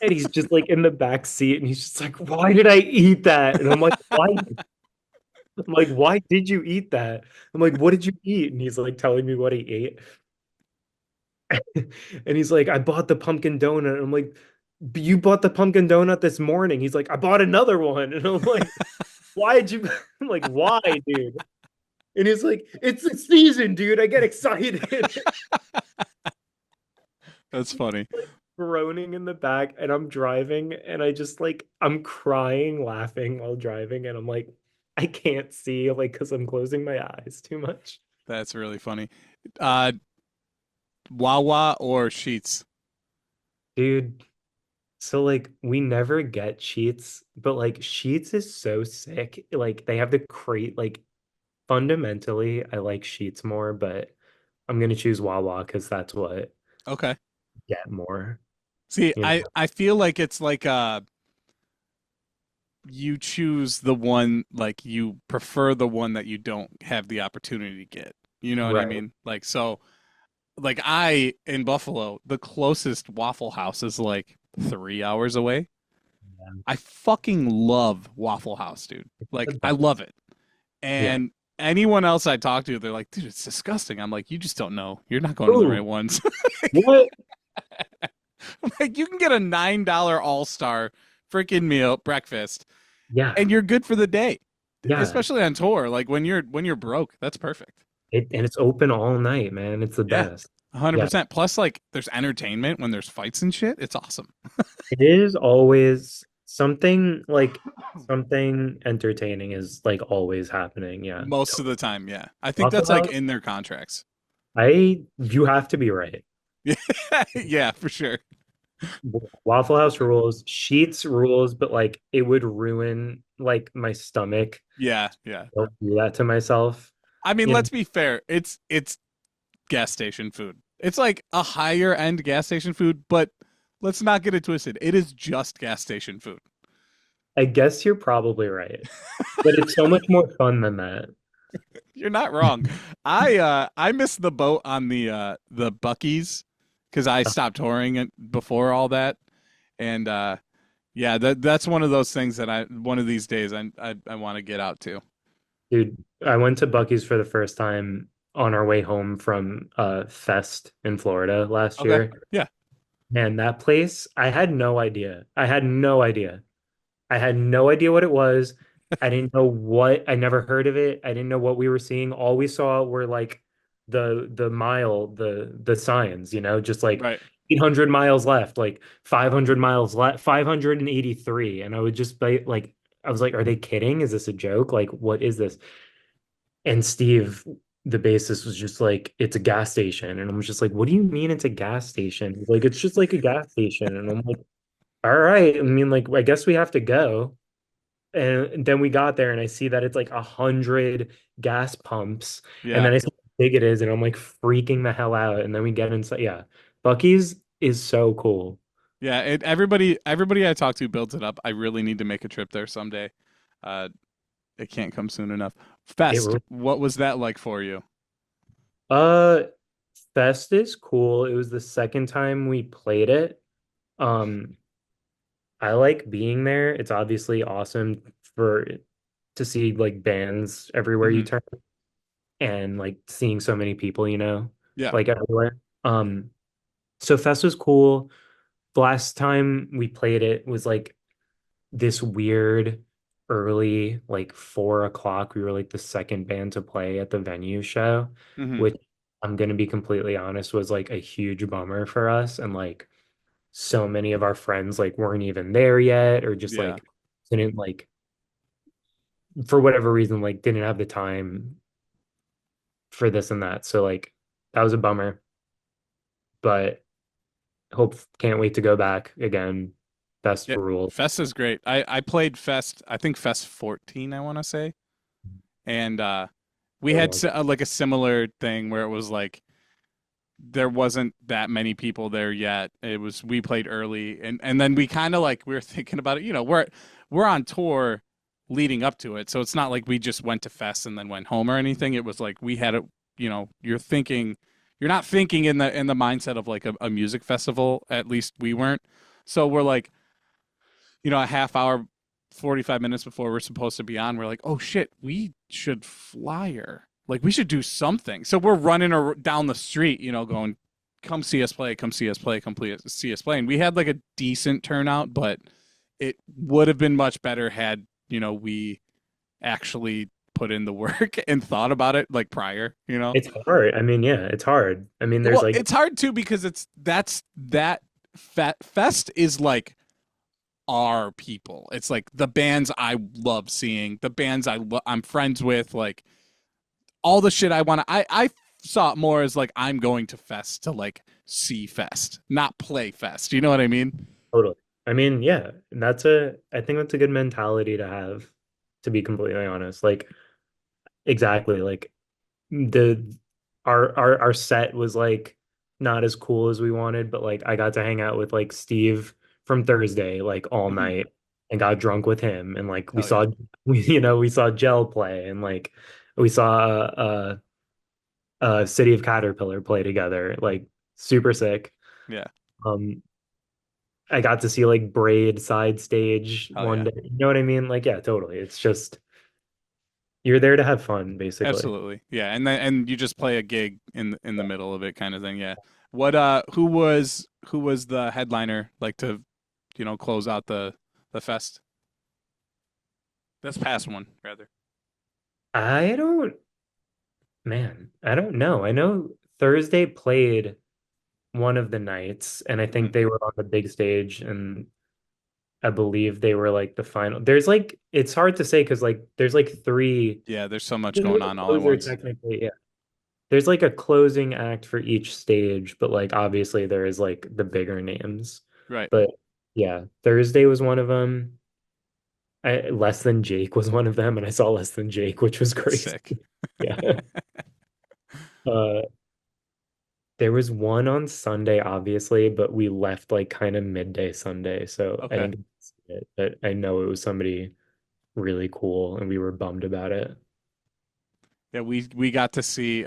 And he's just like in the back seat and he's just like, why did I eat that? And I'm like, why? I'm like, why did you eat that? I'm like, what did you eat? And he's like telling me what he ate. And he's like, I bought the pumpkin donut. And I'm like, "But you bought the pumpkin donut this morning." He's like, I bought another one. And I'm like, why did you? I'm like, why, dude? And he's like, it's the season, dude. I get excited. That's funny. Groaning in the back, and I'm driving, and I just like I'm crying, laughing while driving, and I'm like, I can't see, like, because I'm closing my eyes too much. That's really funny. Uh, Wawa or Sheets? Dude, so like we never get Sheets, but like Sheets is so sick. Like they have the crate, like fundamentally, I like Sheets more, but I'm gonna choose Wawa because that's what I Okay. get more, See, you I feel like it's like you choose the one, like you prefer the one that you don't have the opportunity to get. You know what I Right. mean? Like so like I in Buffalo, the closest Waffle House is like 3 hours away. Yeah. I fucking love Waffle House, dude. The Like I best. love it. Yeah. And anyone else I talk to, they're like, dude, it's disgusting. I'm like, you just don't know. You're not going to the right Ooh, ones. what? Like you can get a $9 all-star freaking meal breakfast Yeah. and you're good for the day. Yeah. Especially on tour. Like when you're broke, that's perfect. And it's open all night, man. It's the Yeah. best. Yeah. 100%. Plus like there's entertainment when there's fights and shit. It's awesome. It is always something entertaining is like always happening. Yeah. Most of the time, yeah. I think Waffle that's like House, in their contracts. you have to be right. Yeah, yeah, for sure. Waffle House rules, Sheets rules, but like it would ruin like my stomach. Yeah, yeah. Don't do that to myself. I mean, You know, let's be fair. It's gas station food. It's like a higher end gas station food, but let's not get it twisted. It is just gas station food. I guess you're probably right. But it's so much more fun than that. You're not wrong. I missed the boat on the Buckies because I stopped touring it before all that, and yeah, that's one of those things that I one of these days I want to get out to. Dude, I went to Bucky's for the first time on our way home from Fest in Florida last Okay. year. Yeah. And that place, I had no idea. I had no idea. I had no idea what it was. I didn't know I never heard of it. I didn't know what we were seeing. All we saw were like the signs, just like Right. 800 miles left, like 500 miles left, 583. And I would just be like, I was like, are they kidding? Is this a joke? Like, what is this? And Steve the bassist was just like, it's a gas station. And I'm just like, what do you mean it's a gas station? He's like, it's just like a gas station. And I'm like, all right. I mean, like, I guess we have to go. And then we got there and I see that it's like 100 gas pumps. And Yeah. then I see how big it is, and I'm like freaking the hell out. And then we get inside. Yeah. Bucky's is so cool. Yeah, everybody I talk to builds it up. I really need to make a trip there someday. Uh, it can't come soon enough. It Fest, what was that like for you? uh Fest is cool. It was the second time we played it. Um, I like being there. It's obviously awesome for to see like bands everywhere you Hmm. turn and like seeing so many people, Yeah. like everywhere. So Fest was cool. The last time we played it was like this weird early, like 4 o'clock. We were like the second band to play at the venue show, Hmm. which I'm gonna be completely honest was like a huge bummer for us. And like so many of our friends like weren't even there yet, or just Yeah. like didn't like for whatever reason like didn't have the time for this and that. So like that was a bummer, but hope can't wait to go back again. Best Yeah. rule. Fest is great. I played Fest, I think Fest 14, I want to say. And we had like a similar thing where it was like there wasn't that many people there yet. It was we played early and then we kind of like we were thinking about it, we're on tour leading up to it. So it's not like we just went to Fest and then went home or anything. It was like we had it, you're not thinking in the mindset of like a music festival, at least we weren't. So we're like, a half hour, 45 minutes before we're supposed to be on, we're like, oh shit, we should flyer. Like, we should do something. So we're running down the street, going, come see us play, come see us play, see us play. And we had like a decent turnout, but it would have been much better had, we actually put in the work and thought about it like prior. It's hard. I mean, yeah, it's hard. I mean, there's Well, like it's hard too because that fest is like are people. It's like the bands I love seeing, the bands I'm friends with, like all the shit I want to. I saw it more as like I'm going to Fest to like see Fest, not play Fest. You know what I mean? totally. I mean, yeah, I think that's a good mentality to have, to be completely honest. Like, exactly. Like the our set was like not as cool as we wanted, but like I got to hang out with like Steve from Thursday like all Hmm. night and got drunk with him, and like we Hell yeah, saw we saw Gel play, and like we saw City of Caterpillar play together, like super sick. yeah, Um, I got to see like Braid side stage hell one yeah, day. You know what I mean? Like, yeah, totally. It's just you're there to have fun, basically. absolutely, yeah. And you just play a gig in the middle of it, kind of thing. Yeah. What who was the headliner like to close out the fest? This past one rather. I don't, man, I don't know. I know Thursday played one of the nights, and I Hmm. think they were on the big stage, and I believe they were like the final. There's like, it's hard to say because like there's like three. Yeah, there's so much There's going a on all at closer once. technically, yeah. There's like a closing act for each stage, but like obviously there is like the bigger names. Right. But yeah, Thursday was one of them. Less Than Jake was one of them, and I saw Less Than Jake, which was crazy. Sick. Yeah. Uh, there was one on Sunday, obviously, but we left like kind of midday Sunday, so I Okay. didn't get to see it. But I know it was somebody really cool, and we were bummed about it. Yeah, we got to see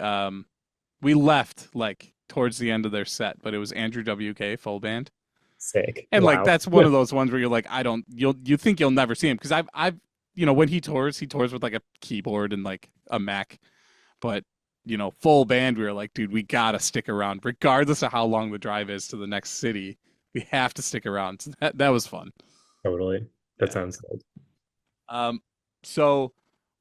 we left like towards the end of their set, but it was Andrew WK full band. Sick. And like Wow. that's one of those ones where you're like, I don't you think you'll never see him because I've when he tours with like a keyboard and like a Mac, but full band, we were like, dude, we gotta stick around regardless of how long the drive is to the next city. We have to stick around. So that was fun. Totally. That Yeah. sounds good. Um, so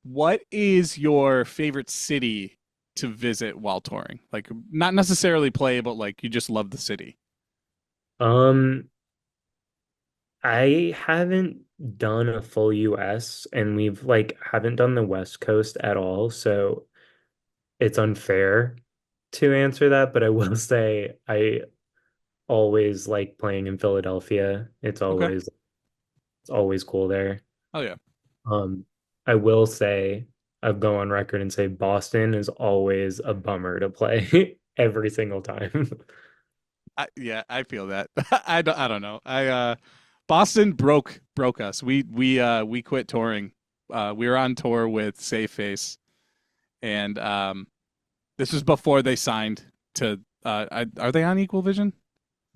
what is your favorite city to visit while touring? Like not necessarily play, but like you just love the city. Um, I haven't done a full US, and we've like haven't done the West Coast at all. So it's unfair to answer that, but I will say I always like playing in Philadelphia. Okay. It's always cool there. Oh yeah. Um, I will say I'll go on record and say Boston is always a bummer to play every single time. Yeah, I feel that. I don't know. Boston broke us. We quit touring. We were on tour with Safe Face, and this was before they signed to are they on Equal Vision?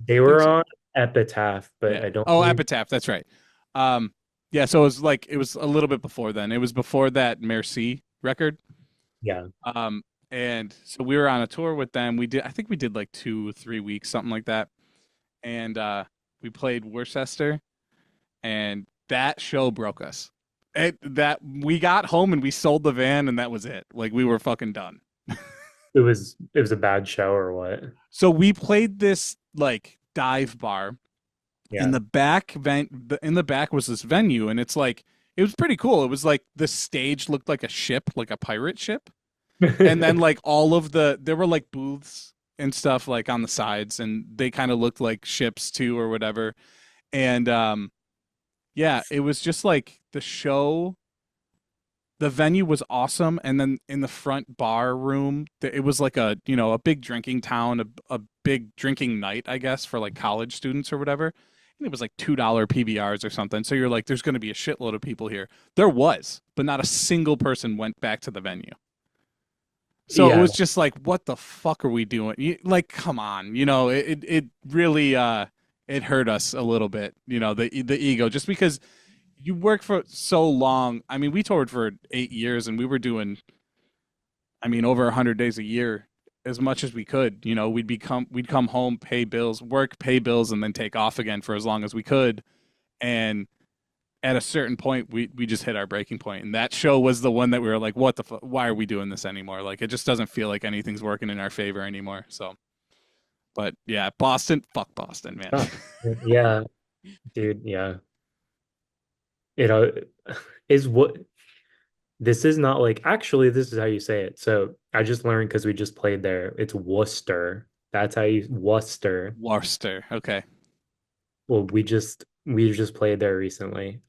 They I think were so. on Epitaph, but Yeah. I don't Oh, believe. Epitaph, that's right. Um yeah, so it was a little bit before then. It was before that Merci record. Yeah. Um and so we were on a tour with them. I think we did like 2 3 weeks, something like that. And we played Worcester, and that show broke us. That we got home and we sold the van, and that was it. Like we were fucking done. It was a bad show or what? So we played this like dive bar in Yeah. the back in the back was this venue, and it's like it was pretty cool. It was like the stage looked like a ship, like a pirate ship, and then like all of there were like booths and stuff like on the sides, and they kind of looked like ships too or whatever. And yeah, it was just like the venue was awesome, and then in the front bar room it was like a a big drinking town, a big drinking night, I guess, for like college students or whatever, and it was like $2 PBRs or something, so you're like there's going to be a shitload of people here. There was, but not a single person went back to the venue. So it Yeah. was just like, what the fuck are we doing? Like, come on, it really it hurt us a little bit, the ego, just because you work for so long. I mean, we toured for 8 years, and we were doing, I mean, over 100 days a year, as much as we could. We'd come home, pay bills, work, pay bills, and then take off again for as long as we could. And at a certain point, we just hit our breaking point, and that show was the one that we were like, what the fuck? Why are we doing this anymore? Like, it just doesn't feel like anything's working in our favor anymore. So, but yeah, Boston, fuck Boston, man. Huh. Yeah, dude, yeah. You know, is what this is not like actually this is how you say it. So I just learned because we just played there. It's Worcester. That's how you Worcester. Worcester. Okay. Well, we just played there recently.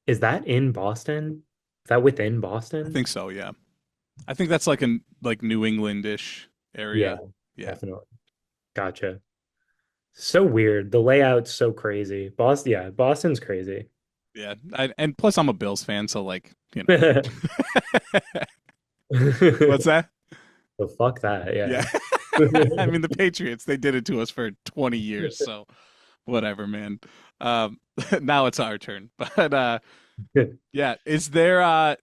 Is that in Boston? Is that within I Boston? think so. Yeah. I think that's like a like New Englandish Yeah, area. Yeah. definitely. Gotcha. So weird. The layout's so crazy. Boston, yeah, Boston's crazy. Yeah. And plus I'm a Bills fan, so like, So What's that? fuck that, Yeah. yeah. I mean, the Patriots, they did it to us for 20 years, so whatever, man. Um, now it's our turn. But yeah, is there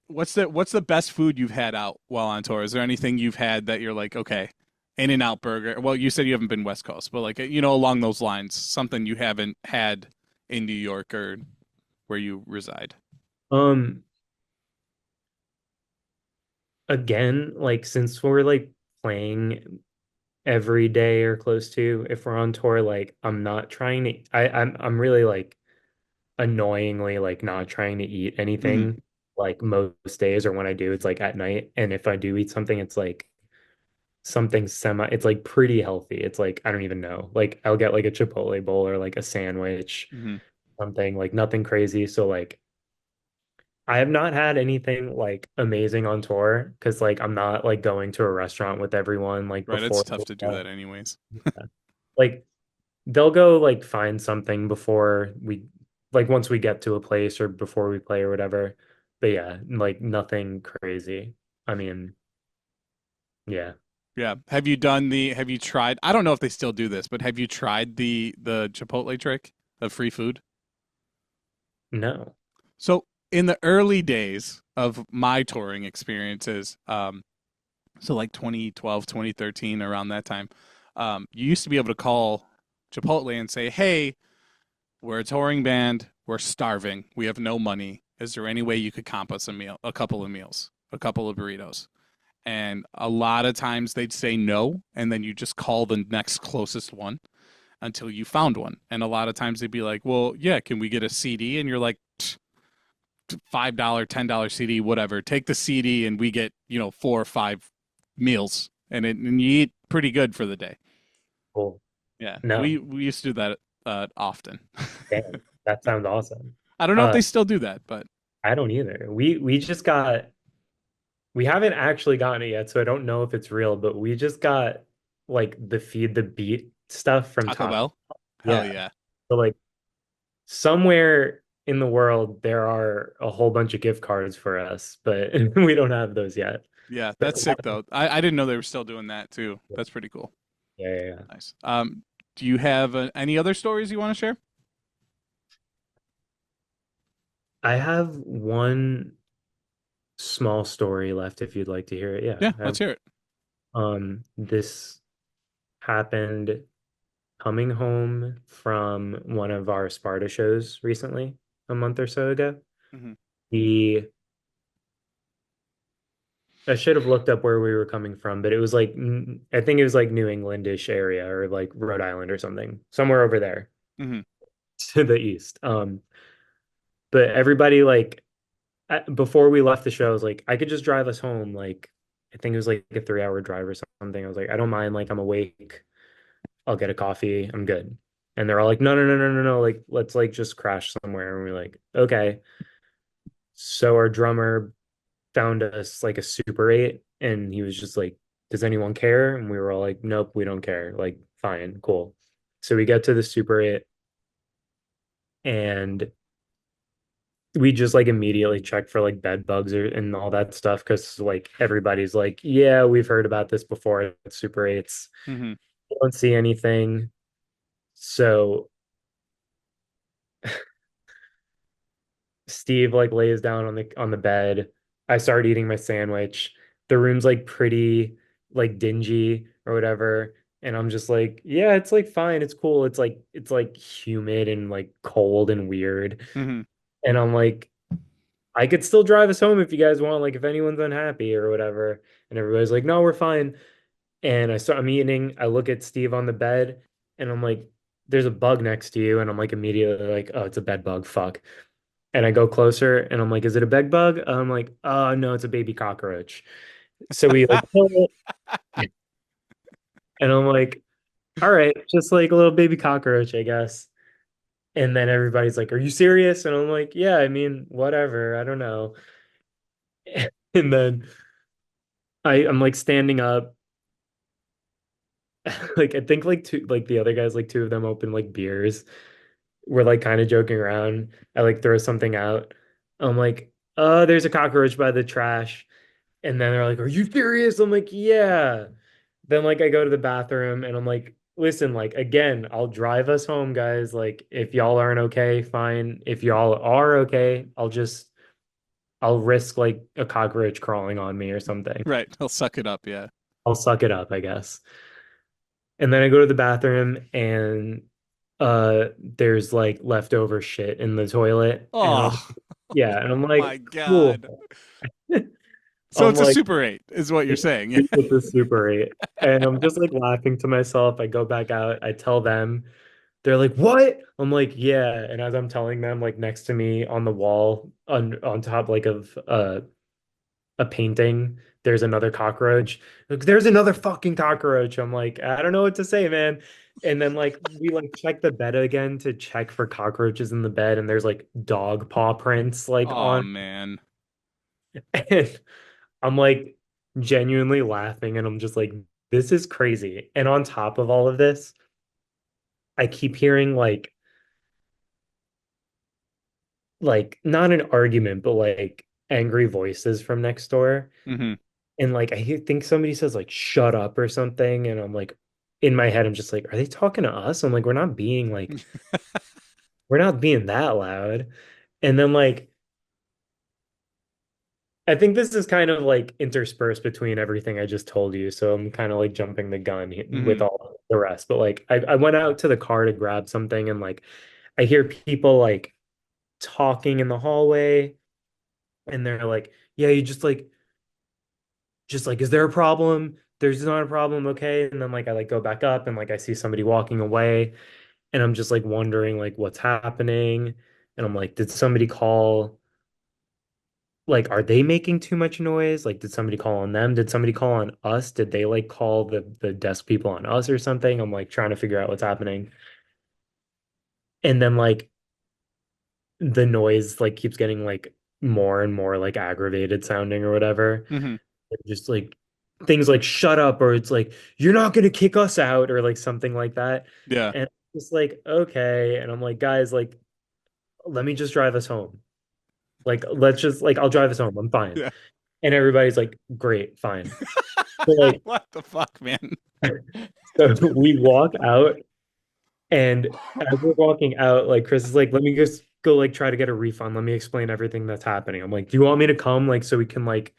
what's the best food you've had out while on tour? Is there anything you've had that you're like, okay, In-N-Out Burger? Well, you said you haven't been West Coast, but like, along those lines, something you haven't had in New York or where you reside. Um, Again, like since we're like playing every day or close to, if we're on tour, like I'm not trying to I'm really like annoyingly like not trying to eat Hmm. anything like most days, or when I do, it's like at night. And if I do eat something, it's like something it's like pretty healthy. It's like I don't even know. Like I'll get like a Chipotle bowl or like a sandwich, Hmm. something like nothing crazy. So like I have not had anything like amazing on tour because like I'm not like going to a restaurant with everyone like Right, it's before. tough to do that anyways. Like they'll go like find something before we like once we get to a place or before we play or whatever. But yeah, like nothing crazy. I mean, yeah. Yeah. Have you tried, I don't know if they still do this, but have you tried the Chipotle trick of free food? No. So in the early days of my touring experiences, so like 2012, 2013, around that time, you used to be able to call Chipotle and say, "Hey, we're a touring band. We're starving. We have no money. Is there any way you could comp us a couple of meals, a couple of burritos?" And a lot of times they'd say no, and then you just call the next closest one until you found one. And a lot of times they'd be like, "Well, yeah, can we get a CD?" And you're like, $5, $10 CD, whatever. Take the CD and we get, 4 or 5 meals and you eat pretty good for the day. Cool. Yeah. No, We used to do that often. damn, that sounds awesome. I don't know if Uh, they still do that, but I don't either. We just got we haven't actually gotten it yet, so I don't know if it's real, but we just got like the Feed the Beat stuff from Taco Taco. Bell? Hell Yeah. yeah. So like somewhere in the world there are a whole bunch of gift cards for us, but we don't have those yet. Yeah, But that's sick though. I didn't know they were still doing that too. That's pretty cool. yeah, yeah, yeah. Nice. Do you have any other stories you want to share? I have one small story left if you'd like to hear it. Yeah. Yeah, let's hear it. This happened coming home from one of our Sparta shows recently, a month or so ago. Hmm. The I should have looked up where we were coming from, but it was like I think it was like New Englandish area or like Rhode Island or something, somewhere over there Hmm. to the east. But everybody like before we left the show, I was like, I could just drive us home. Like, I think it was like a 3 hour drive or something. I was like, I don't mind. Like, I'm awake. I'll get a coffee. I'm good. And they're all like, no, no, no, no, no, no. Like, let's like just crash somewhere. And we're like, okay. So our drummer found us like a Super 8 and he was just like, does anyone care? And we were all like, nope, we don't care. Like, fine, cool. So we get to the Super 8 and we just like immediately check for like bed bugs or and all that stuff because like everybody's like, yeah, we've heard about this before at Super 8s. Hmm. Don't see anything. So Steve like lays down on the bed. I start eating my sandwich. The room's like pretty like dingy or whatever. And I'm just like, yeah, it's like fine, it's cool. It's like humid and like cold and weird. Hmm. And I'm like, I could still drive us home if you guys want, like if anyone's unhappy or whatever. And everybody's like, no, we're fine. And I'm eating. I look at Steve on the bed and I'm like, there's a bug next to you. And I'm like immediately like, oh, it's a bed bug. Fuck. And I go closer and I'm like, is it a bed bug? I'm like, oh no, it's a baby cockroach. So we like pull it and I'm like, all right, just like a little baby cockroach, I guess. And then everybody's like, are you serious? And I'm like, yeah, I mean, whatever. I don't know. And then I'm like standing up. Like I think like two like the other guys, like two of them open like beers. We're like kind of joking around. I like throw something out. I'm like, there's a cockroach by the trash. And then they're like, are you serious? I'm like, yeah. Then like I go to the bathroom and I'm like, listen, like again, I'll drive us home, guys. Like if y'all aren't okay, fine. If y'all are okay, I'll risk like a cockroach crawling on me or something. Right. He'll suck it up. Yeah. I'll suck it up, I guess. And then I go to the bathroom and there's like leftover shit in the toilet. And I'm Oh, yeah, and I'm like, my cool. God. So I'm it's a like, Super 8, is what you're saying. it's a Super 8. And I'm just like laughing to myself. I go back out, I tell them, they're like, what? I'm like, yeah. And as I'm telling them, like next to me on the wall, on top like of a painting, there's another cockroach. Like, there's another fucking cockroach. I'm like, I don't know what to say, man. And then like we like check the bed again to check for cockroaches in the bed, and there's like dog paw prints like Oh, on, man. and I'm like genuinely laughing, and I'm just like, this is crazy. And on top of all of this, I keep hearing like not an argument, but like angry voices from next door. Hmm. And like think somebody says like shut up or something, and I'm like in my head I'm just like, are they talking to us? I'm like, we're not being that loud. And then like I think this is kind of like interspersed between everything I just told you, so I'm kind of like jumping the gun with Hmm. all the rest. But like I went out to the car to grab something, and like I hear people like talking in the hallway, and they're like, yeah, you just like, is there a problem? There's not a problem, okay? And then like I like go back up and like I see somebody walking away and I'm just like wondering like what's happening. And I'm like, did somebody call like, are they making too much noise? Like, did somebody call on them? Did somebody call on us? Did they like call the desk people on us or something? I'm like trying to figure out what's happening. And then like the noise like keeps getting like more and more like aggravated sounding or whatever. Hmm. Just like things like shut up, or it's like you're not gonna kick us out, or like something like that. Yeah. And it's like, okay. And I'm like, guys, like, let me just drive us home. Like, let's just like I'll drive us home. I'm fine. Yeah. And everybody's like, great, fine. So like What the fuck, man? so we walk out, and as we're walking out, like Chris is like, let me just go like try to get a refund. Let me explain everything that's happening. I'm like, do you want me to come like so we can like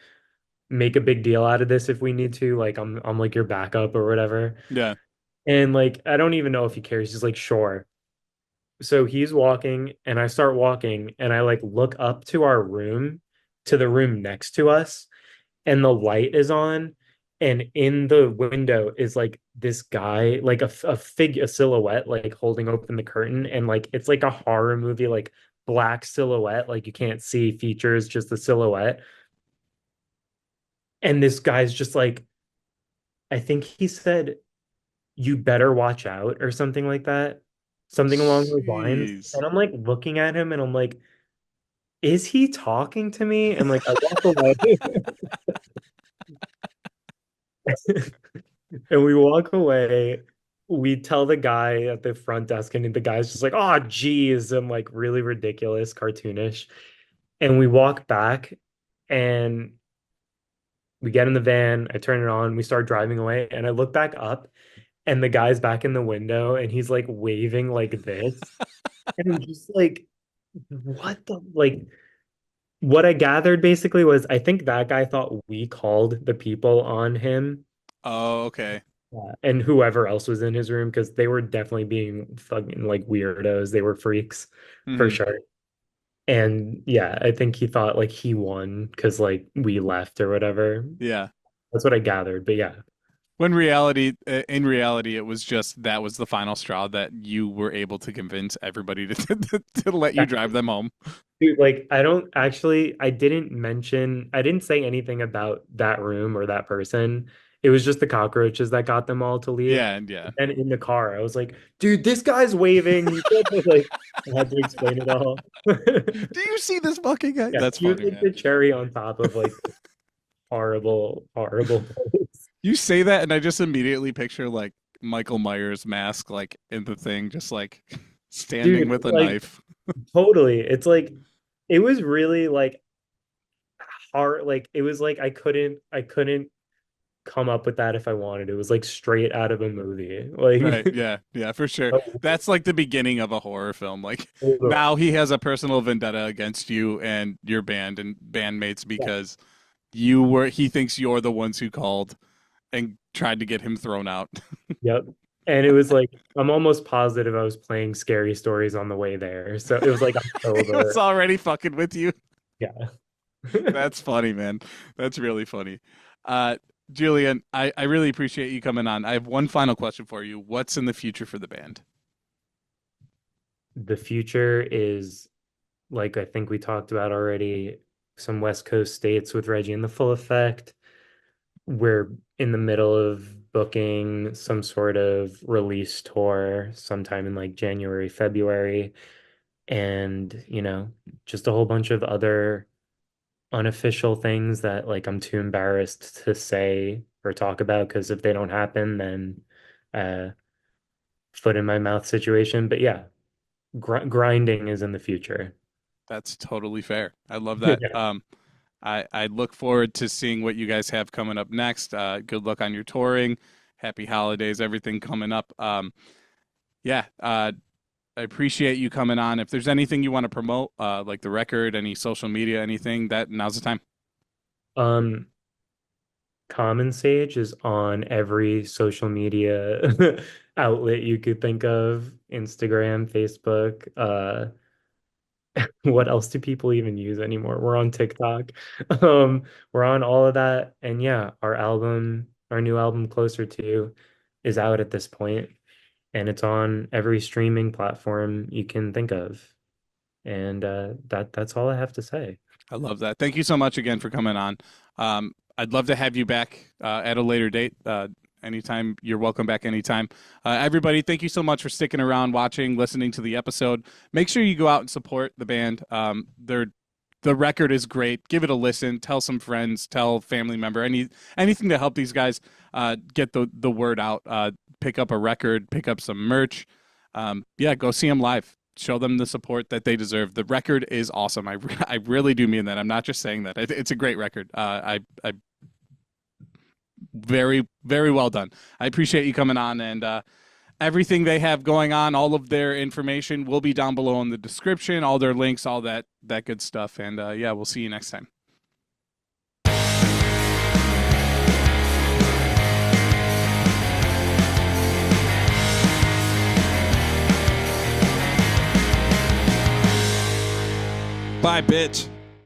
make a big deal out of this if we need to? Like I'm like your backup or whatever. Yeah. And like I don't even know if he cares. He's like, sure. So he's walking and I start walking and I like look up to our room, to the room next to us, and the light is on, and in the window is like this guy, like a figure, a silhouette, like holding open the curtain, and like it's like a horror movie, like black silhouette, like you can't see features, just the silhouette. And this guy's just like, I think he said, "You better watch out," or something like that, something along those lines. Jeez. And I'm like looking at him and I'm like, is he talking to me? And like I walk away. And we walk away. We tell the guy at the front desk, and the guy's just like, oh, geez, and like really ridiculous, cartoonish. And we walk back and we get in the van. I turn it on. We start driving away. And I look back up, and the guy's back in the window and he's like waving like this. And I'm just like, what the, like, what I gathered basically was I think that guy thought we called the people on him. Oh, okay. Yeah. And whoever else was in his room, because they were definitely being fucking like weirdos. They were freaks for Hmm. sure. And yeah, I think he thought like he won because like we left or whatever. Yeah. That's what I gathered. But yeah, When in reality, it was just that was the final straw that you were able to convince everybody to let you drive them home. dude, like I didn't say anything about that room or that person. It was just the cockroaches that got them all to leave. Yeah, and yeah. And in the car, I was like, dude, this guy's waving. He said that, like, I had to explain it all. Do you see this fucking guy? Yeah, That's he was funny, like man. the cherry on top of like horrible, horrible place. You say that, and I just immediately picture like Michael Myers mask, like in the thing, just like standing Dude, with a like knife. totally. It's like it was really like hard. Like it was like I couldn't come up with that if I wanted. It was like straight out of a movie. Right. Like Yeah. Yeah, for sure. That's like the beginning of a horror film. Like yeah, now he has a personal vendetta against you and your band and bandmates because he thinks you're the ones who called and tried to get him thrown out. yep. And it was like I'm almost positive I was playing scary stories on the way there. So it was like He was October. already fucking with you. Yeah. That's funny, man. That's really funny. Uh, Julian, I really appreciate you coming on. I have one final question for you. What's in the future for the band? The future is, like I think we talked about already, some West Coast states with Reggie in the full effect. We're in the middle of booking some sort of release tour sometime in like January, February, and just a whole bunch of other unofficial things that like I'm too embarrassed to say or talk about, because if they don't happen, then uh foot in my mouth situation. But yeah, grinding is in the future. That's totally fair. I love that. Yeah. I look forward to seeing what you guys have coming up next. Good luck on your touring. Happy holidays, everything coming up. Yeah, I appreciate you coming on. If there's anything you want to promote, like the record, any social media, anything, that now's the time. Um, Common Sage is on every social media outlet you could think of, Instagram, Facebook. What else do people even use anymore? We're on TikTok. We're on all of that. And yeah, our new album, Closer To, is out at this point, and it's on every streaming platform you can think of. And that's all I have to say. I love that. Thank you so much again for coming on. I'd love to have you back at a later date. Anytime, you're welcome back anytime. Everybody, thank you so much for sticking around, watching, listening to the episode. Make sure you go out and support the band. The record is great. Give it a listen. Tell some friends. Tell family member. Anything to help these guys get the word out. Pick up a record. Pick up some merch. Go see them live. Show them the support that they deserve. The record is awesome. I really do mean that. I'm not just saying that. It's a great record. Very, very well done. I appreciate you coming on, and everything they have going on, all of their information will be down below in the description, all their links, all that good stuff. And we'll see you next time. Bye, bitch.